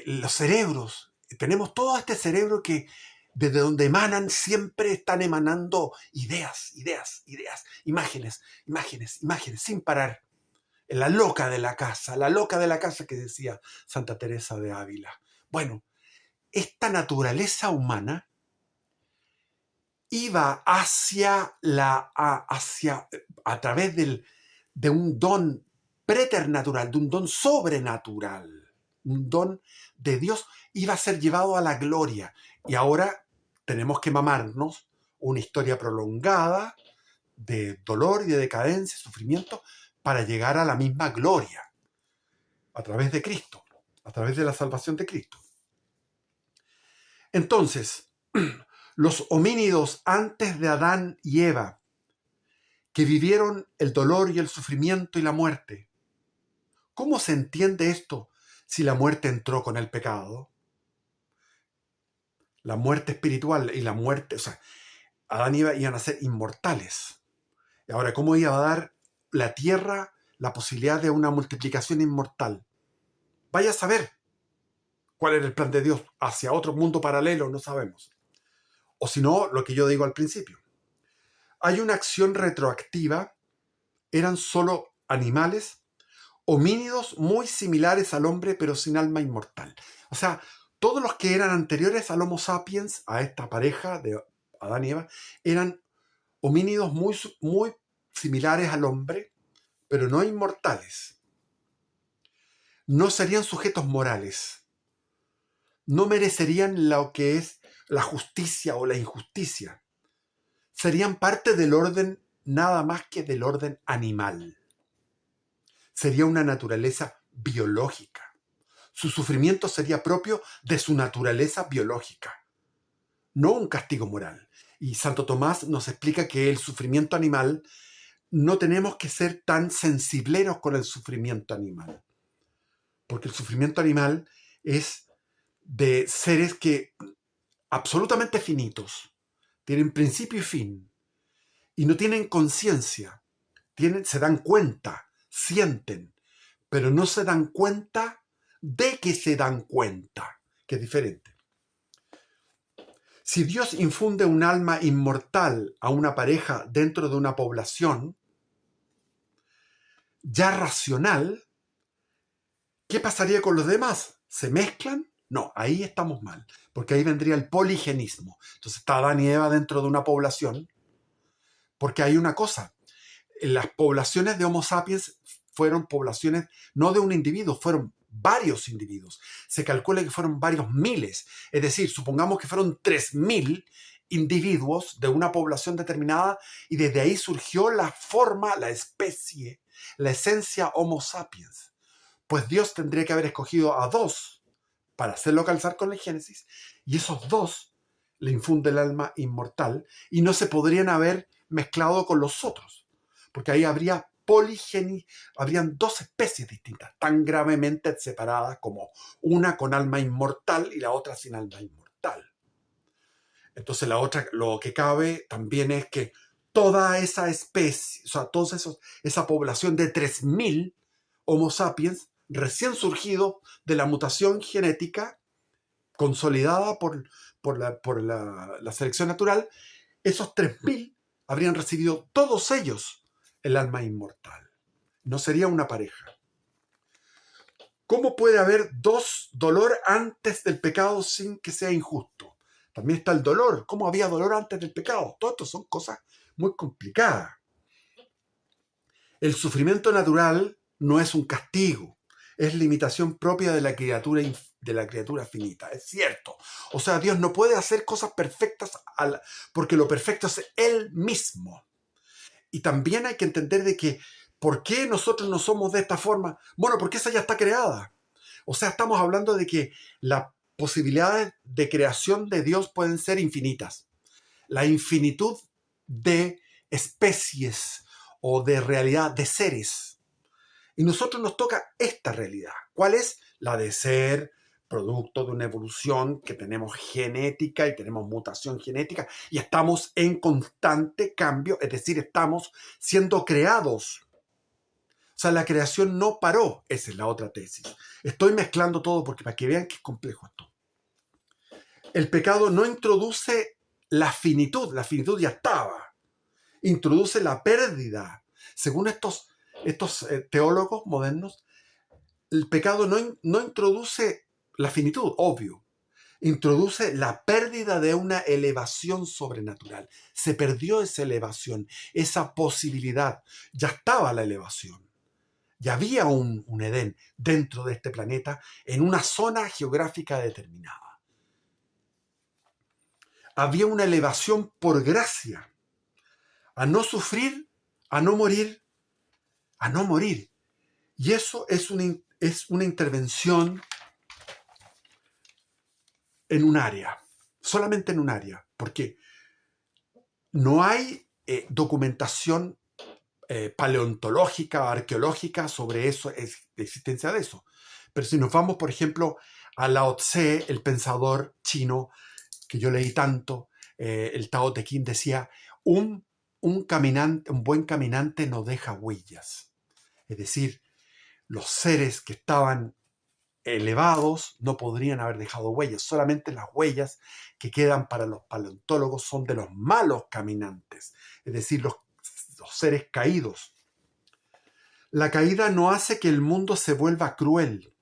los cerebros, tenemos todo este cerebro que desde donde emanan, siempre están emanando ideas, imágenes, sin parar. La loca de la casa que decía Santa Teresa de Ávila. Bueno, esta naturaleza humana iba a través de un don preternatural, de un don sobrenatural, un don de Dios, iba a ser llevado a la gloria. Y ahora tenemos que mamarnos una historia prolongada de dolor y de decadencia, sufrimiento, para llegar a la misma gloria, a través de Cristo, a través de la salvación de Cristo. Entonces, los homínidos antes de Adán y Eva, que vivieron el dolor y el sufrimiento y la muerte, ¿cómo se entiende esto si la muerte entró con el pecado? La muerte espiritual y la muerte, o sea, Adán y Eva iban a ser inmortales. Y ahora, ¿cómo iba a dar la tierra la posibilidad de una multiplicación inmortal? Vaya a saber cuál era el plan de Dios hacia otro mundo paralelo, no sabemos. O si no, lo que yo digo al principio. Hay una acción retroactiva, eran solo animales, homínidos muy similares al hombre, pero sin alma inmortal. O sea, todos los que eran anteriores al Homo sapiens, a esta pareja de Adán y Eva, eran homínidos muy similares al hombre, pero no inmortales. No serían sujetos morales. No merecerían lo que es la justicia o la injusticia. Serían parte del orden, nada más que del orden animal. Sería una naturaleza biológica. Su sufrimiento sería propio de su naturaleza biológica, no un castigo moral. Y Santo Tomás nos explica que el sufrimiento animal, no tenemos que ser tan sensibleros con el sufrimiento animal, porque el sufrimiento animal es de seres que absolutamente finitos, tienen principio y fin, y no tienen conciencia, se dan cuenta, sienten, pero no se dan cuenta de que se dan cuenta, que es diferente. Si Dios infunde un alma inmortal a una pareja dentro de una población ya racional, ¿qué pasaría con los demás? ¿Se mezclan? No, ahí estamos mal, porque ahí vendría el poligenismo. Entonces está Adán y Eva dentro de una población, porque hay una cosa, las poblaciones de Homo sapiens fueron poblaciones no de un individuo, fueron varios individuos. Se calcula que fueron varios miles, es decir, supongamos que fueron 3.000 individuos de una población determinada y desde ahí surgió la forma, la especie, la esencia Homo sapiens. Pues Dios tendría que haber escogido a 2 para hacerlo calzar con el Génesis, y esos 2 le infunde el alma inmortal y no se podrían haber mezclado con los otros, porque ahí habría poligenia, habrían 2 especies distintas, tan gravemente separadas como una con alma inmortal y la otra sin alma inmortal. Entonces lo que cabe también es que toda esa especie, o sea, esa población de 3.000 Homo sapiens recién surgidos de la mutación genética consolidada por la selección natural, esos 3.000 habrían recibido todos ellos el alma inmortal. No sería una pareja. ¿Cómo puede haber dolor antes del pecado sin que sea injusto? También está el dolor. ¿Cómo había dolor antes del pecado? Todo esto son cosas muy complicadas. El sufrimiento natural no es un castigo, es limitación propia de la criatura finita. Es cierto. O sea, Dios no puede hacer cosas perfectas porque lo perfecto es Él mismo. Y también hay que entender de que ¿por qué nosotros no somos de esta forma? Bueno, porque esa ya está creada. O sea, estamos hablando de que las posibilidades de creación de Dios pueden ser infinitas. La infinitud de especies o de realidad de seres. Y nosotros nos toca esta realidad. ¿Cuál es? La de ser producto de una evolución que tenemos genética y tenemos mutación genética y estamos en constante cambio, es decir, estamos siendo creados. O sea, la creación no paró. Esa es la otra tesis. Estoy mezclando todo porque para que vean que es complejo esto. El pecado no introduce la finitud ya estaba. Introduce la pérdida. Según estos teólogos modernos, el pecado no introduce la finitud, obvio. Introduce la pérdida de una elevación sobrenatural. Se perdió esa elevación, esa posibilidad. Ya estaba la elevación. Ya había un Edén dentro de este planeta en una zona geográfica determinada. Había una elevación por gracia. A no sufrir, a no morir, a no morir. Y eso es una intervención en un área, solamente en un área, porque no hay documentación paleontológica, arqueológica sobre eso, la existencia de eso. Pero si nos vamos, por ejemplo, a Lao Tse, el pensador chino que yo leí tanto, el Tao Te Ching decía, un buen caminante no deja huellas. Es decir, los seres que estaban elevados no podrían haber dejado huellas. Solamente las huellas que quedan para los paleontólogos son de los malos caminantes, es decir, los seres caídos. La caída no hace que el mundo se vuelva cruel,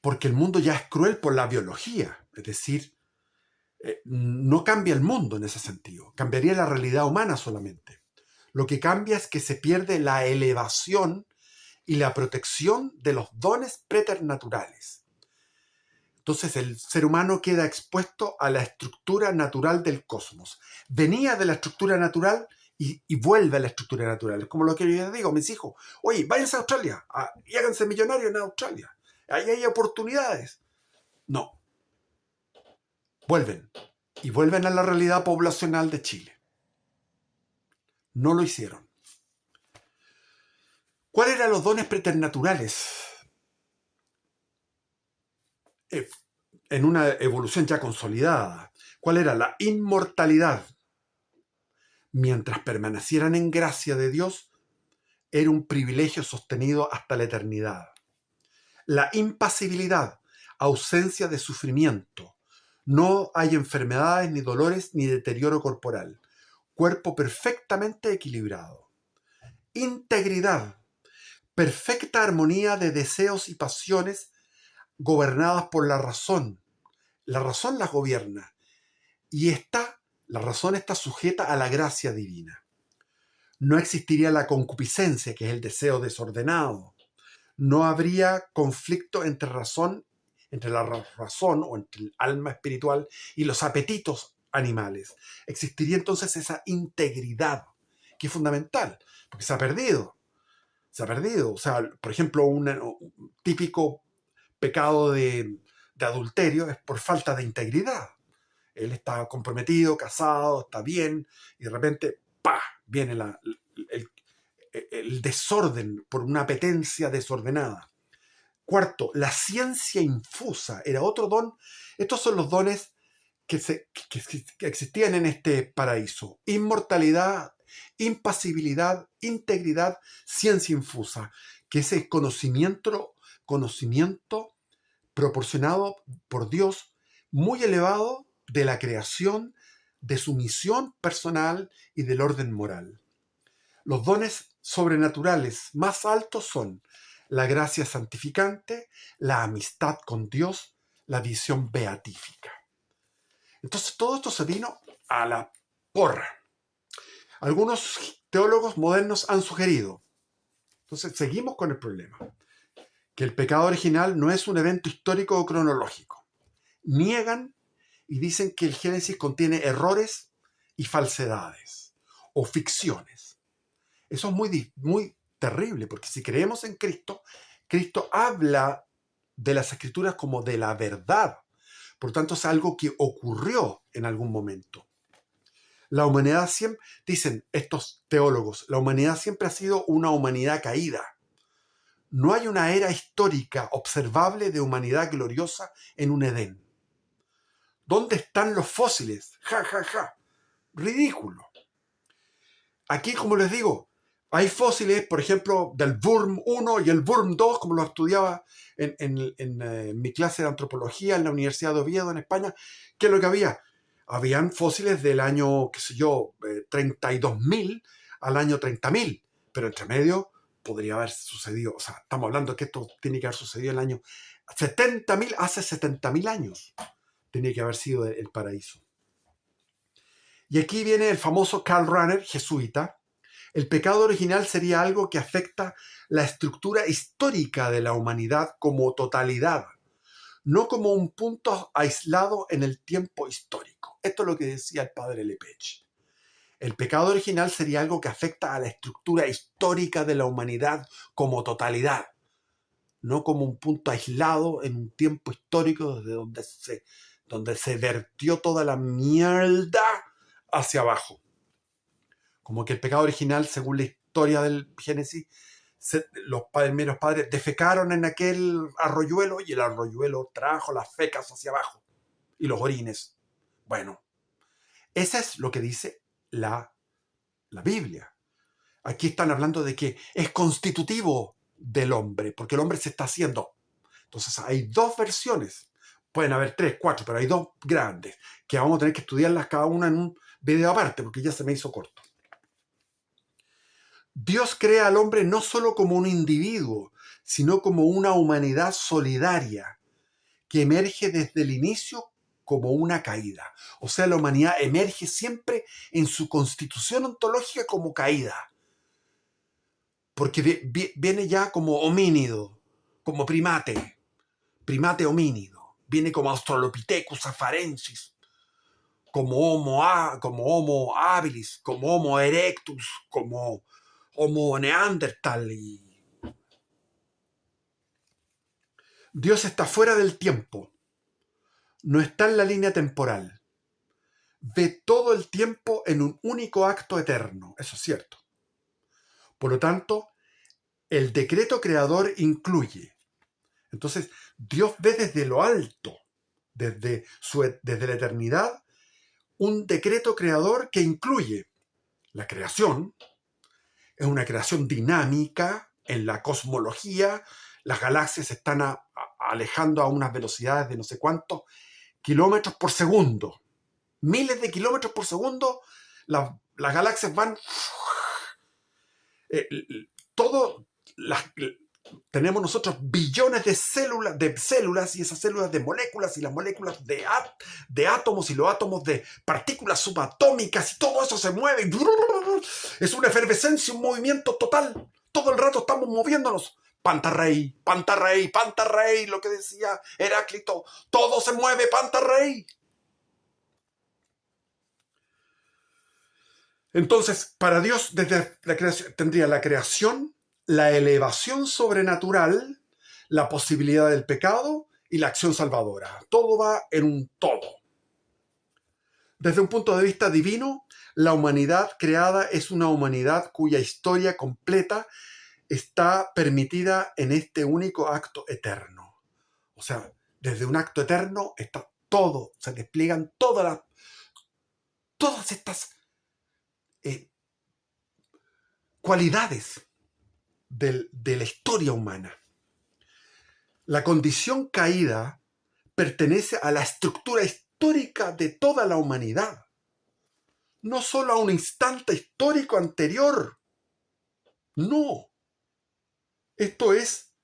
porque el mundo ya es cruel por la biología, es decir, no cambia el mundo en ese sentido, cambiaría la realidad humana solamente. Lo que cambia es que se pierde la elevación y la protección de los dones preternaturales. Entonces el ser humano queda expuesto a la estructura natural del cosmos. Venía de la estructura natural y vuelve a la estructura natural. Es como lo que yo les digo a mis hijos. Oye, váyanse a Australia y háganse millonarios en Australia. Ahí hay oportunidades. No. Vuelven. Y vuelven a la realidad poblacional de Chile. No lo hicieron. ¿Cuáles eran los dones preternaturales? En una evolución ya consolidada. ¿Cuál era? La inmortalidad. Mientras permanecieran en gracia de Dios, era un privilegio sostenido hasta la eternidad. La impasibilidad, ausencia de sufrimiento. No hay enfermedades, ni dolores, ni deterioro corporal. Cuerpo perfectamente equilibrado. Integridad, perfecta armonía de deseos y pasiones gobernadas por la razón. La razón las gobierna. Y la razón está sujeta a la gracia divina. No existiría la concupiscencia, que es el deseo desordenado. No habría conflicto entre la razón o entre el alma espiritual y los apetitos animales. Existiría entonces esa integridad, que es fundamental, porque se ha perdido. Se ha perdido. O sea, por ejemplo, un típico pecado de adulterio es por falta de integridad. Él está comprometido, casado, está bien, y de repente, ¡pah!, viene el desorden por una apetencia desordenada. Cuarto, la ciencia infusa era otro don. Estos son los dones que existían en este paraíso. Inmortalidad, impasibilidad, integridad, ciencia infusa, que ese conocimiento proporcionado por Dios muy elevado de la creación, de su misión personal y del orden moral. Los dones sobrenaturales más altos son la gracia santificante, la amistad con Dios, la visión beatífica. Entonces todo esto se vino a la porra. Algunos teólogos modernos han sugerido, entonces seguimos con el problema, que el pecado original no es un evento histórico o cronológico. Niegan y dicen que el Génesis contiene errores y falsedades o ficciones. Eso es muy terrible, porque si creemos en Cristo, Cristo habla de las Escrituras como de la verdad. Por tanto, es algo que ocurrió en algún momento. La humanidad siempre, dicen estos teólogos, la humanidad siempre ha sido una humanidad caída. No hay una era histórica observable de humanidad gloriosa en un Edén. ¿Dónde están los fósiles? Ja, ja, ja. Ridículo. Aquí, como les digo, hay fósiles, por ejemplo, del Wurm 1 y el Wurm 2, como lo estudiaba en mi clase de antropología en la Universidad de Oviedo, en España. ¿Qué es lo que había? Habían fósiles del año, 32.000 al año 30.000, pero entre medio podría haber sucedido, o sea, estamos hablando de que esto tiene que haber sucedido en el año 70.000, hace 70.000 años, tenía que haber sido el paraíso. Y aquí viene el famoso Karl Rahner, jesuita. El pecado original sería algo que afecta la estructura histórica de la humanidad como totalidad, no como un punto aislado en el tiempo histórico. Esto es lo que decía el padre Lepage. El pecado original sería algo que afecta a la estructura histórica de la humanidad como totalidad, no como un punto aislado en un tiempo histórico desde donde se vertió toda la mierda hacia abajo. Como que el pecado original, según la historia del Génesis, los primeros padres defecaron en aquel arroyuelo y el arroyuelo trajo las fecas hacia abajo y los orines. Bueno, eso es lo que dice la Biblia. Aquí están hablando de que es constitutivo del hombre, porque el hombre se está haciendo. Entonces hay dos versiones. Pueden haber 3, 4, pero hay dos grandes, que vamos a tener que estudiarlas cada una en un video aparte, porque ya se me hizo corto. Dios crea al hombre no solo como un individuo, sino como una humanidad solidaria, que emerge desde el inicio como una caída. O sea, la humanidad emerge siempre en su constitución ontológica como caída. Porque viene ya como homínido, como primate homínido. Viene como Australopithecus afarensis, como Homo habilis, como Homo erectus, como Homo neandertal. Dios está fuera del tiempo, no está en la línea temporal. Ve todo el tiempo en un único acto eterno, eso es cierto. Por lo tanto, el decreto creador incluye. Entonces, Dios ve desde lo alto, desde la eternidad, un decreto creador que incluye la creación. Es una creación dinámica en la cosmología. Las galaxias se están alejando a unas velocidades de no sé cuántos kilómetros por segundo. Miles de kilómetros por segundo. Las galaxias van... tenemos nosotros billones de células y esas células de moléculas y las moléculas de átomos y los átomos de partículas subatómicas y todo eso se mueve. Es una efervescencia, un movimiento total. Todo el rato estamos moviéndonos. Pantarrey, pantarrey, pantarrey, lo que decía Heráclito. Todo se mueve, pantarrey. Entonces, para Dios, desde la creación, tendría la creación, la elevación sobrenatural, la posibilidad del pecado y la acción salvadora. Todo va en un todo. Desde un punto de vista divino, la humanidad creada es una humanidad cuya historia completa está permitida en este único acto eterno. O sea, desde un acto eterno está todo, se despliegan todas estas cualidades de la historia humana. La condición caída pertenece a la estructura histórica de toda la humanidad, no solo a un instante histórico anterior. No. Esto es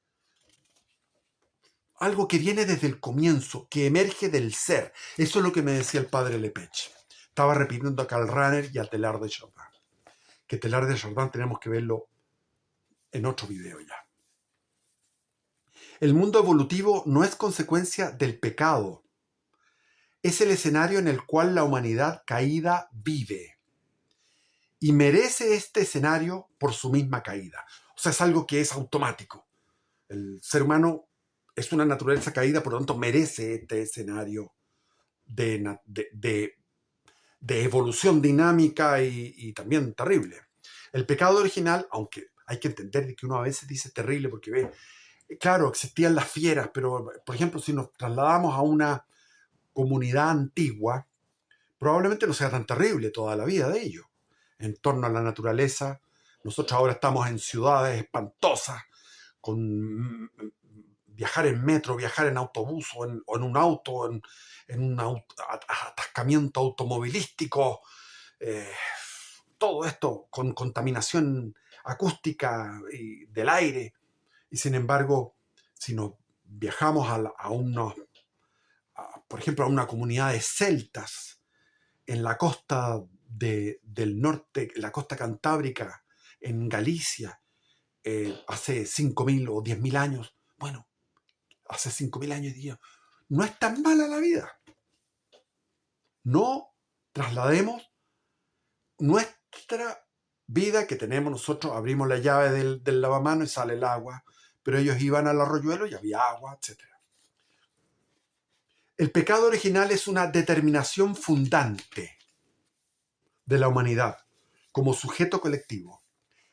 algo que viene desde el comienzo, que emerge del ser. Eso es lo que me decía el padre Lepech. Estaba repitiendo a Karl Rahner y a Teilhard de Chardin. Que Teilhard de Chardin tenemos que verlo en otro video ya. El mundo evolutivo no es consecuencia del pecado. Es el escenario en el cual la humanidad caída vive. Y merece este escenario por su misma caída. O sea, es algo que es automático. El ser humano es una naturaleza caída, por lo tanto merece este escenario de evolución dinámica y también terrible. El pecado original, aunque hay que entender que uno a veces dice terrible porque ve, claro, existían las fieras, pero por ejemplo, si nos trasladamos a una comunidad antigua, probablemente no sea tan terrible toda la vida de ellos. En torno a la naturaleza, nosotros ahora estamos en ciudades espantosas, con viajar en metro, viajar en autobús o en un auto, en un atascamiento automovilístico, todo esto con contaminación acústica y del aire. Y sin embargo, si nos viajamos por ejemplo, a una comunidad de celtas en la costa del norte, en la costa cantábrica, en Galicia, hace 5.000 o 10.000 años, bueno, hace 5.000 años y día, no es tan mala la vida. No traslademos nuestra vida que tenemos nosotros, abrimos la llave del lavamanos y sale el agua, pero ellos iban al arroyuelo y había agua, etc. El pecado original es una determinación fundante de la humanidad como sujeto colectivo.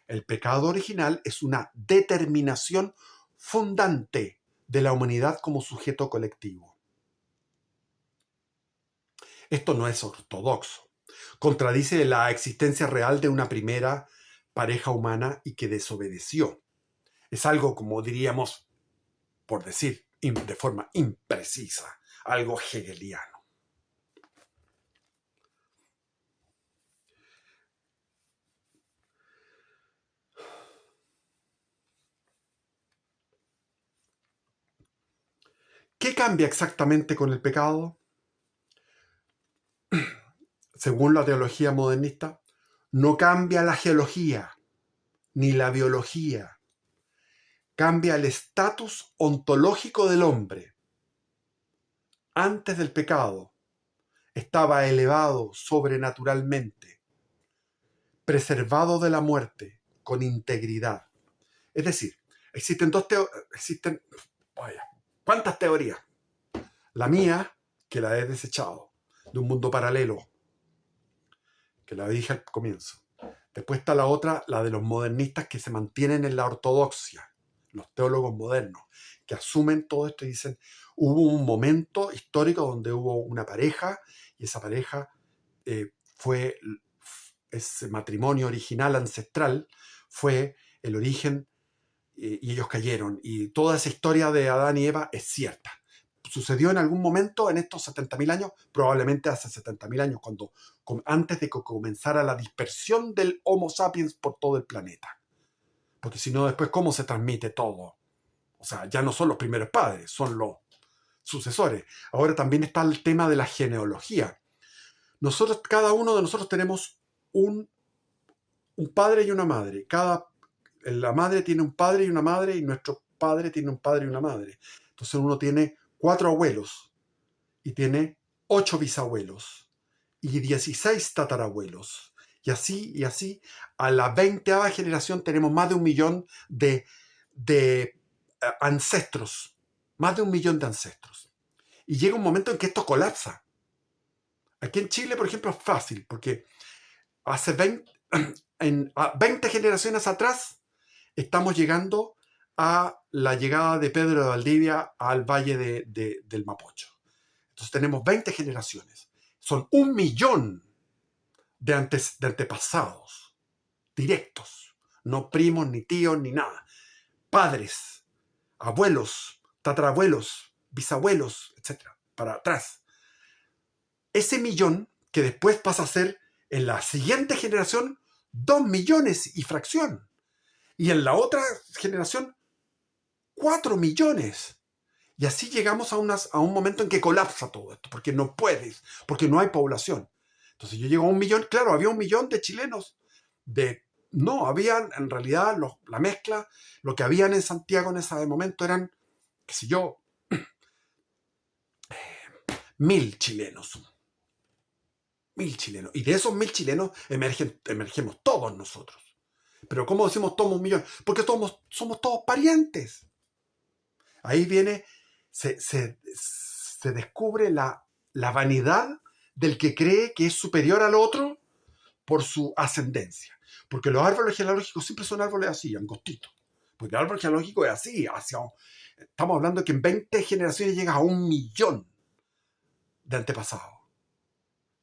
El pecado original es una determinación fundante de la humanidad como sujeto colectivo. Esto no es ortodoxo. Contradice la existencia real de una primera pareja humana y que desobedeció. Es algo, como diríamos, por decir, de forma imprecisa, algo hegeliano. ¿Qué cambia exactamente con el pecado? Según la teología modernista, no cambia la geología ni la biología. Cambia el estatus ontológico del hombre. Antes del pecado, estaba elevado sobrenaturalmente, preservado de la muerte, con integridad. Es decir, existen ¿cuántas teorías? La mía, que la he desechado, de un mundo paralelo, que la dije al comienzo. Después está la otra, la de los modernistas que se mantienen en la ortodoxia, los teólogos modernos, que asumen todo esto y dicen, hubo un momento histórico donde hubo una pareja y esa pareja fue ese matrimonio original, ancestral, fue el origen y ellos cayeron. Y toda esa historia de Adán y Eva es cierta. Sucedió en algún momento en estos 70.000 años, probablemente hace 70.000 años, antes de que comenzara la dispersión del Homo sapiens por todo el planeta. Porque si no, después, ¿cómo se transmite todo? O sea, ya no son los primeros padres, son los sucesores. Ahora también está el tema de la genealogía. Cada uno de nosotros tenemos un padre y una madre. La madre tiene un padre y una madre y nuestro padre tiene un padre y una madre. Entonces uno tiene 4 abuelos y tiene 8 bisabuelos y 16 tatarabuelos. Y así, a la 20ª generación tenemos más de 1 millón de ancestros. Más de 1 millón de ancestros. Y llega un momento en que esto colapsa. Aquí en Chile, por ejemplo, es fácil, porque hace 20 generaciones atrás, estamos llegando a la llegada de Pedro de Valdivia al valle del Mapocho. Entonces tenemos 20 generaciones. Son 1.000.000 de antepasados directos, no primos, ni tíos, ni nada. Padres, abuelos, tatarabuelos, bisabuelos, etcétera, para atrás. Ese millón que después pasa a ser en la siguiente generación 2 millones y fracción. Y en la otra generación 4 millones. Y así llegamos a un momento en que colapsa todo esto, porque no puedes, porque no hay población. Entonces yo llego a 1.000.000, claro, había 1.000.000 de chilenos. No, habían en realidad la mezcla, lo que habían en Santiago en ese momento eran, qué sé yo, 1.000 chilenos. 1.000 chilenos. Y de esos 1.000 chilenos emergemos todos nosotros. Pero ¿cómo decimos todos 1.000.000? Porque somos todos parientes. Ahí viene, se descubre la vanidad del que cree que es superior al otro por su ascendencia. Porque los árboles genealógicos siempre son árboles así, angostitos. Porque el árbol genealógico es así. Estamos hablando de que en 20 generaciones llegas a 1.000.000 de antepasados.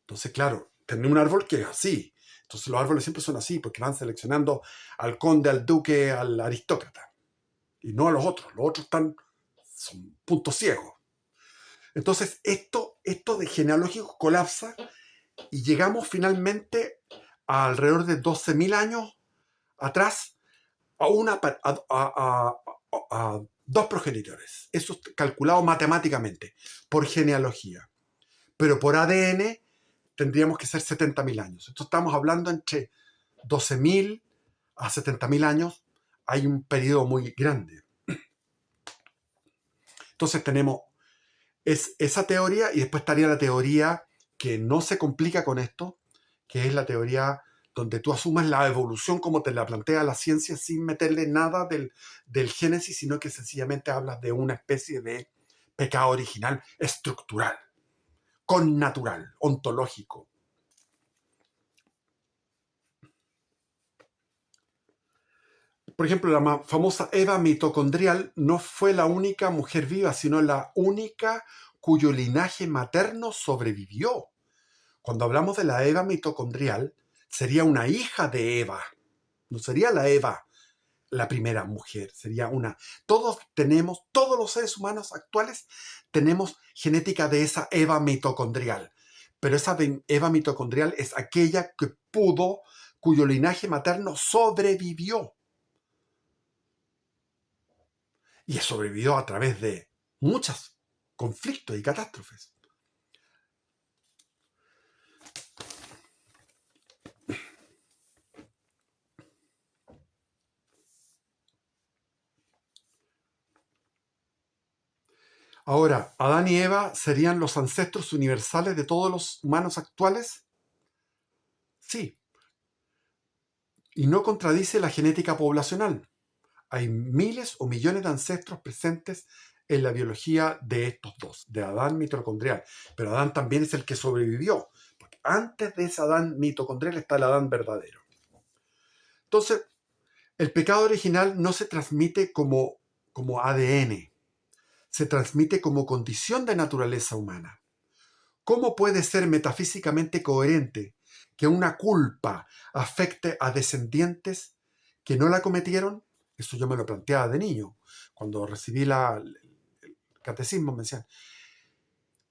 Entonces, claro, tenemos un árbol que es así. Entonces los árboles siempre son así, porque van seleccionando al conde, al duque, al aristócrata. Y no a los otros. Los otros son puntos ciegos. Entonces, esto de genealógico colapsa y llegamos finalmente a alrededor de 12.000 años atrás a dos progenitores. Eso es calculado matemáticamente, por genealogía. Pero por ADN tendríamos que ser 70.000 años. Entonces estamos hablando entre 12.000 a 70.000 años. Hay un periodo muy grande. Entonces tenemos esa teoría y después estaría la teoría que no se complica con esto, que es la teoría donde tú asumas la evolución como te la plantea la ciencia sin meterle nada del génesis, sino que sencillamente hablas de una especie de pecado original estructural, connatural, ontológico. Por ejemplo, la famosa Eva mitocondrial no fue la única mujer viva, sino la única cuyo linaje materno sobrevivió. Cuando hablamos de la Eva mitocondrial, sería una hija de Eva. No sería la Eva la primera mujer, sería una. Todos los seres humanos actuales tenemos genética de esa Eva mitocondrial. Pero esa Eva mitocondrial es aquella cuyo linaje materno sobrevivió. Y sobrevivió a través de muchos conflictos y catástrofes. Ahora, ¿Adán y Eva serían los ancestros universales de todos los humanos actuales? Sí. Y no contradice la genética poblacional. Hay miles o millones de ancestros presentes en la biología de estos dos, de Adán mitocondrial. Pero Adán también es el que sobrevivió, porque antes de ese Adán mitocondrial está el Adán verdadero. Entonces, el pecado original no se transmite como ADN, se transmite como condición de naturaleza humana. ¿Cómo puede ser metafísicamente coherente que una culpa afecte a descendientes que no la cometieron? Eso yo me lo planteaba de niño. Cuando recibí el catecismo me decían,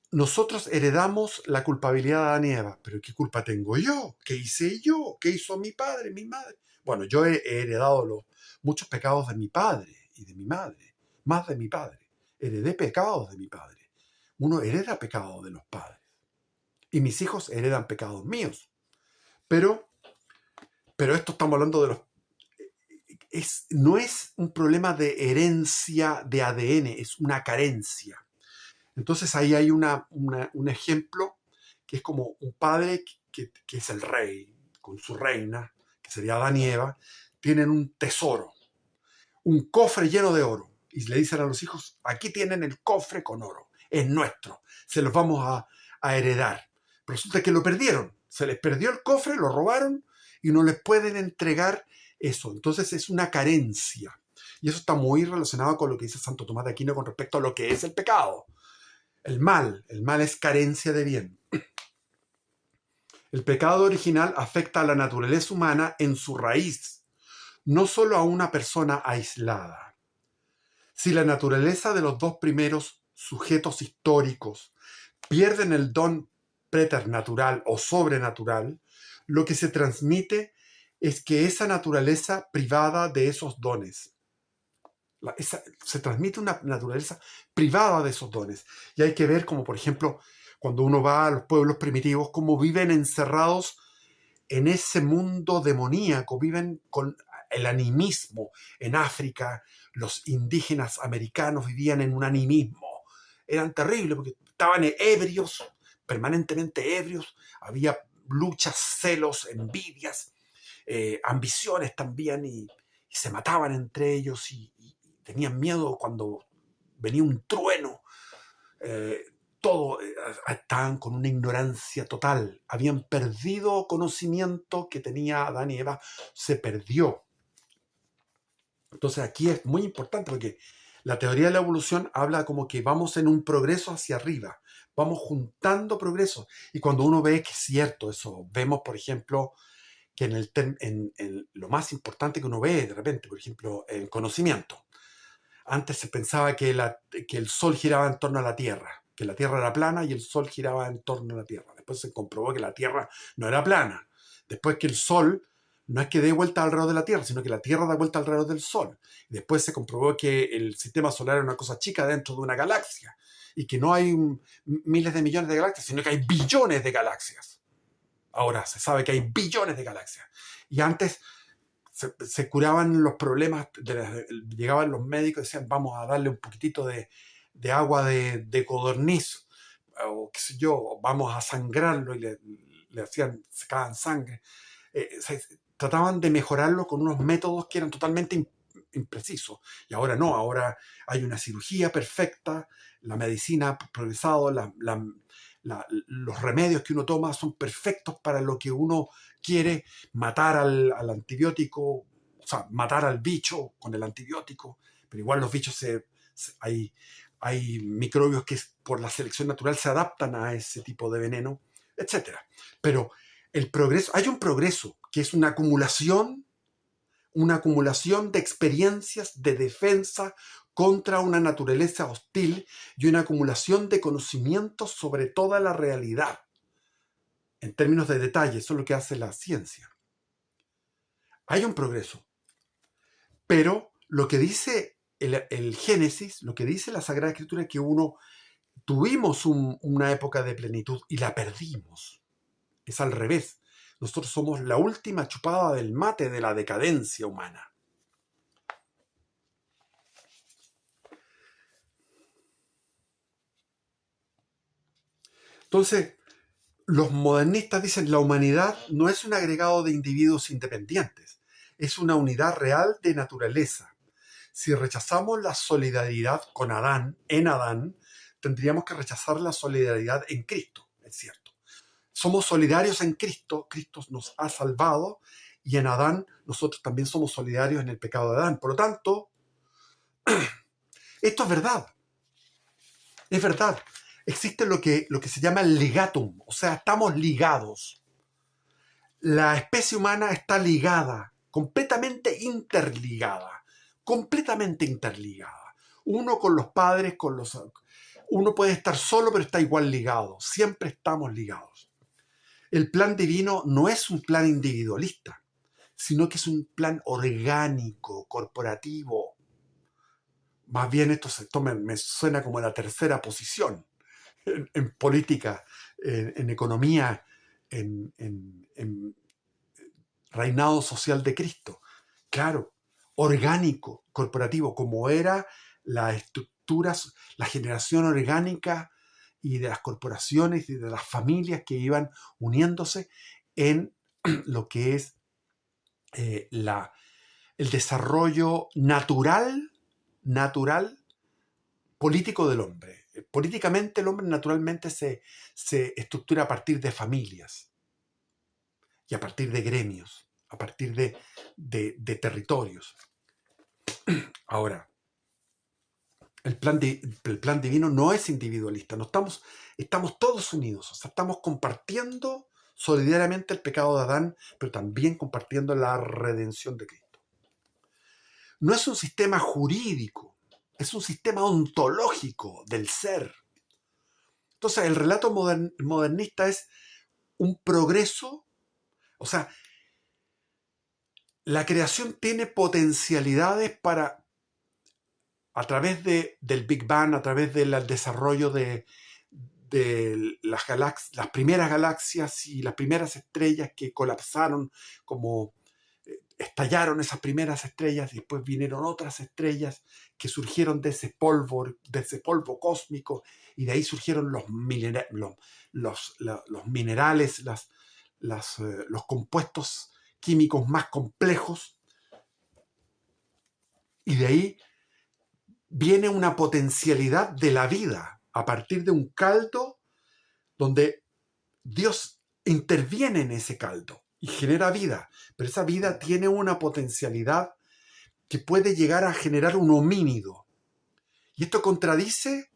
nosotros heredamos la culpabilidad de Adán y Eva, pero ¿qué culpa tengo yo? ¿Qué hice yo? ¿Qué hizo mi padre, mi madre? Bueno, yo he heredado muchos pecados de mi padre y de mi madre, más de mi padre. Heredé pecados de mi padre. Uno hereda pecados de los padres. Y mis hijos heredan pecados míos. Pero esto estamos hablando de los... no es un problema de herencia de ADN, es una carencia. Entonces ahí hay un ejemplo que es como un padre que es el rey, con su reina, que sería Adán y Eva, tienen un tesoro, un cofre lleno de oro. Y le dicen a los hijos, aquí tienen el cofre con oro, es nuestro, se los vamos a heredar. Pero resulta que lo perdieron, se les perdió el cofre, lo robaron y no les pueden entregar eso. Entonces es una carencia. Y eso está muy relacionado con lo que dice Santo Tomás de Aquino con respecto a lo que es el pecado. El mal es carencia de bien. El pecado original afecta a la naturaleza humana en su raíz, no solo a una persona aislada. Si la naturaleza de los dos primeros sujetos históricos pierden el don preternatural o sobrenatural, lo que se transmite es que esa naturaleza privada de esos dones, se transmite una naturaleza privada de esos dones. Y hay que ver como, por ejemplo, cuando uno va a los pueblos primitivos, cómo viven encerrados en ese mundo demoníaco, viven con el animismo. En África, los indígenas americanos vivían en un animismo. Eran terribles porque estaban ebrios, permanentemente ebrios. Había luchas, celos, envidias, ambiciones también, y se mataban entre ellos y tenían miedo cuando venía un trueno. Todo, estaban con una ignorancia total. Habían perdido conocimiento que tenía Adán y Eva, se perdió. Entonces aquí es muy importante porque la teoría de la evolución habla como que vamos en un progreso hacia arriba, vamos juntando progresos. Y cuando uno ve que es cierto eso, vemos, por ejemplo, que en lo más importante que uno ve de repente, por ejemplo, el conocimiento. Antes se pensaba que el Sol giraba en torno a la Tierra, que la Tierra era plana y el Sol giraba en torno a la Tierra. Después se comprobó que la Tierra no era plana. Después que el Sol no es que dé vuelta alrededor de la Tierra, sino que la Tierra da vuelta alrededor del Sol. Después se comprobó que el sistema solar era una cosa chica dentro de una galaxia y que no hay miles de millones de galaxias, sino que hay billones de galaxias. Ahora se sabe que hay billones de galaxias. Y antes se curaban los problemas, llegaban los médicos y decían, vamos a darle un poquitito de agua de codorniz, o qué sé yo, vamos a sangrarlo, y le hacían, sacaban sangre. Trataban de mejorarlo con unos métodos que eran totalmente imprecisos. Y ahora no, ahora hay una cirugía perfecta, la medicina ha progresado, los remedios que uno toma son perfectos para lo que uno quiere, matar al antibiótico, o sea, matar al bicho con el antibiótico, pero igual los bichos hay microbios que por la selección natural se adaptan a ese tipo de veneno, etc. Pero hay un progreso que es una acumulación de experiencias de defensa contra una naturaleza hostil y una acumulación de conocimientos sobre toda la realidad. En términos de detalle, eso es lo que hace la ciencia. Hay un progreso, pero lo que dice el Génesis, lo que dice la Sagrada Escritura es que tuvimos una época de plenitud y la perdimos. Es al revés. Nosotros somos la última chupada del mate de la decadencia humana. Entonces, los modernistas dicen la humanidad no es un agregado de individuos independientes, es una unidad real de naturaleza. Si rechazamos la solidaridad con Adán, tendríamos que rechazar la solidaridad en Cristo, es cierto. Somos solidarios en Cristo, Cristo nos ha salvado, y en Adán nosotros también somos solidarios en el pecado de Adán. Por lo tanto, esto es verdad. Es verdad. Existe lo que se llama el ligatum, o sea, estamos ligados. La especie humana está ligada, completamente interligada. Uno con los padres, uno puede estar solo, pero está igual ligado. Siempre estamos ligados. El plan divino no es un plan individualista, sino que es un plan orgánico, corporativo. Más bien esto me suena como la tercera posición en política, en economía, en reinado social de Cristo. Claro, orgánico, corporativo, como era la estructura, la generación orgánica y de las corporaciones y de las familias que iban uniéndose en lo que es el desarrollo natural político del hombre. Políticamente el hombre naturalmente se estructura a partir de familias y a partir de gremios. a partir de territorios. Ahora, el plan divino no es individualista, no estamos todos unidos, o sea, estamos compartiendo solidariamente el pecado de Adán, pero también compartiendo la redención de Cristo. No es un sistema jurídico, es un sistema ontológico del ser. Entonces, el relato modernista es un progreso, o sea, la creación tiene potencialidades para, a través del Big Bang, a través del desarrollo de las primeras galaxias y las primeras estrellas que colapsaron, como estallaron esas primeras estrellas, y después vinieron otras estrellas que surgieron de ese polvo cósmico, y de ahí surgieron los minerales, los compuestos químicos más complejos, y de ahí viene una potencialidad de la vida a partir de un caldo donde Dios interviene en ese caldo y genera vida, pero esa vida tiene una potencialidad que puede llegar a generar un homínido. Y esto contradice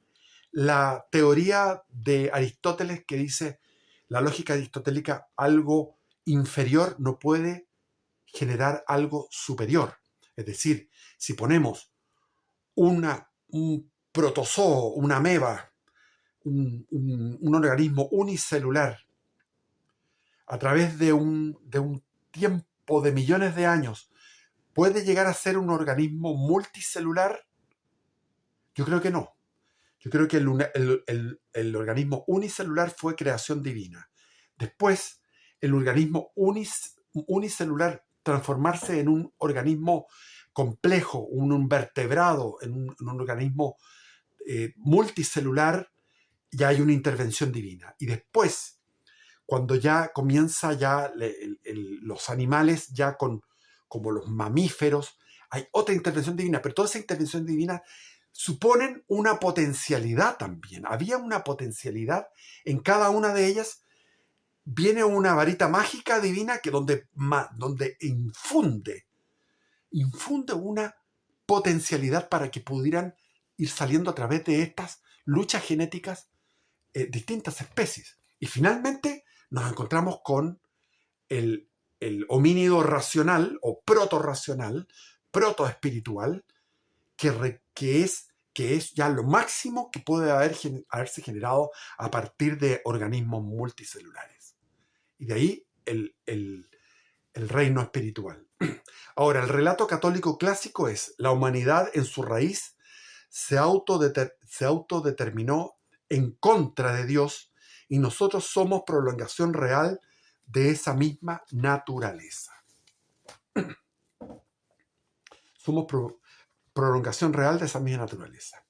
la teoría de Aristóteles, que dice: la lógica aristotélica, algo inferior no puede generar algo superior. Es decir, si ponemos un protozoo, una ameba, un organismo unicelular, a través de un tiempo de millones de años, ¿puede llegar a ser un organismo multicelular? Yo creo que no. Yo creo que el organismo unicelular fue creación divina. Después, el organismo unicelular transformarse en un organismo complejo, un vertebrado, en un organismo multicelular, ya hay una intervención divina. Y después, cuando ya comienza los animales, ya como los mamíferos, hay otra intervención divina, pero toda esa intervención divina suponen una potencialidad también. Había una potencialidad en cada una de ellas. Viene una varita mágica divina donde infunde una potencialidad para que pudieran ir saliendo a través de estas luchas genéticas distintas especies. Y finalmente nos encontramos con el homínido racional o proto-racional, proto-espiritual, que es ya lo máximo que puede haberse generado a partir de organismos multicelulares. Y de ahí el reino espiritual. Ahora, el relato católico clásico es: la humanidad en su raíz se autodeterminó en contra de Dios, y nosotros somos prolongación real de esa misma naturaleza. Somos prolongación real de esa misma naturaleza.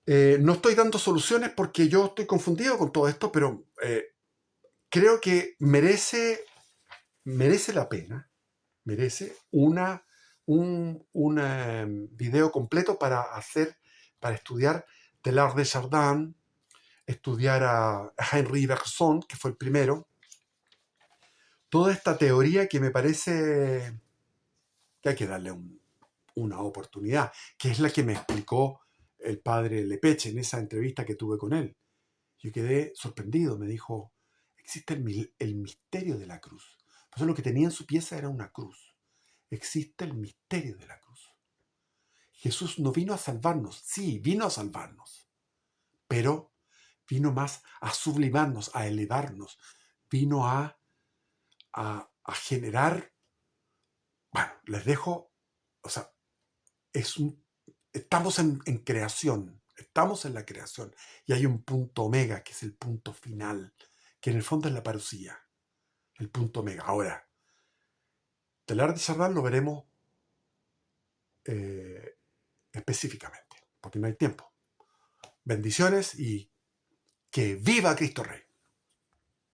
No estoy dando soluciones porque yo estoy confundido con todo esto, pero creo que merece la pena, merece un video completo para estudiar Teilhard de Chardin, estudiar a Henri Bergson, que fue el primero. Toda esta teoría que me parece que hay que darle una oportunidad, que es la que me explicó el padre Lepeche en esa entrevista que tuve con él. Yo quedé sorprendido, me dijo: existe el misterio de la cruz. Por eso lo que tenía en su pieza era una cruz. Existe el misterio de la cruz. Jesús no vino a salvarnos, sí, vino a salvarnos, pero vino más a sublimarnos, a elevarnos, vino a generar. Bueno, les dejo, o sea, estamos en creación, estamos en la creación, y hay un punto omega, que es el punto final, que en el fondo es la parusía, el punto omega. Ahora, Teilhard de Chardin lo veremos específicamente, porque no hay tiempo. Bendiciones y que viva Cristo Rey.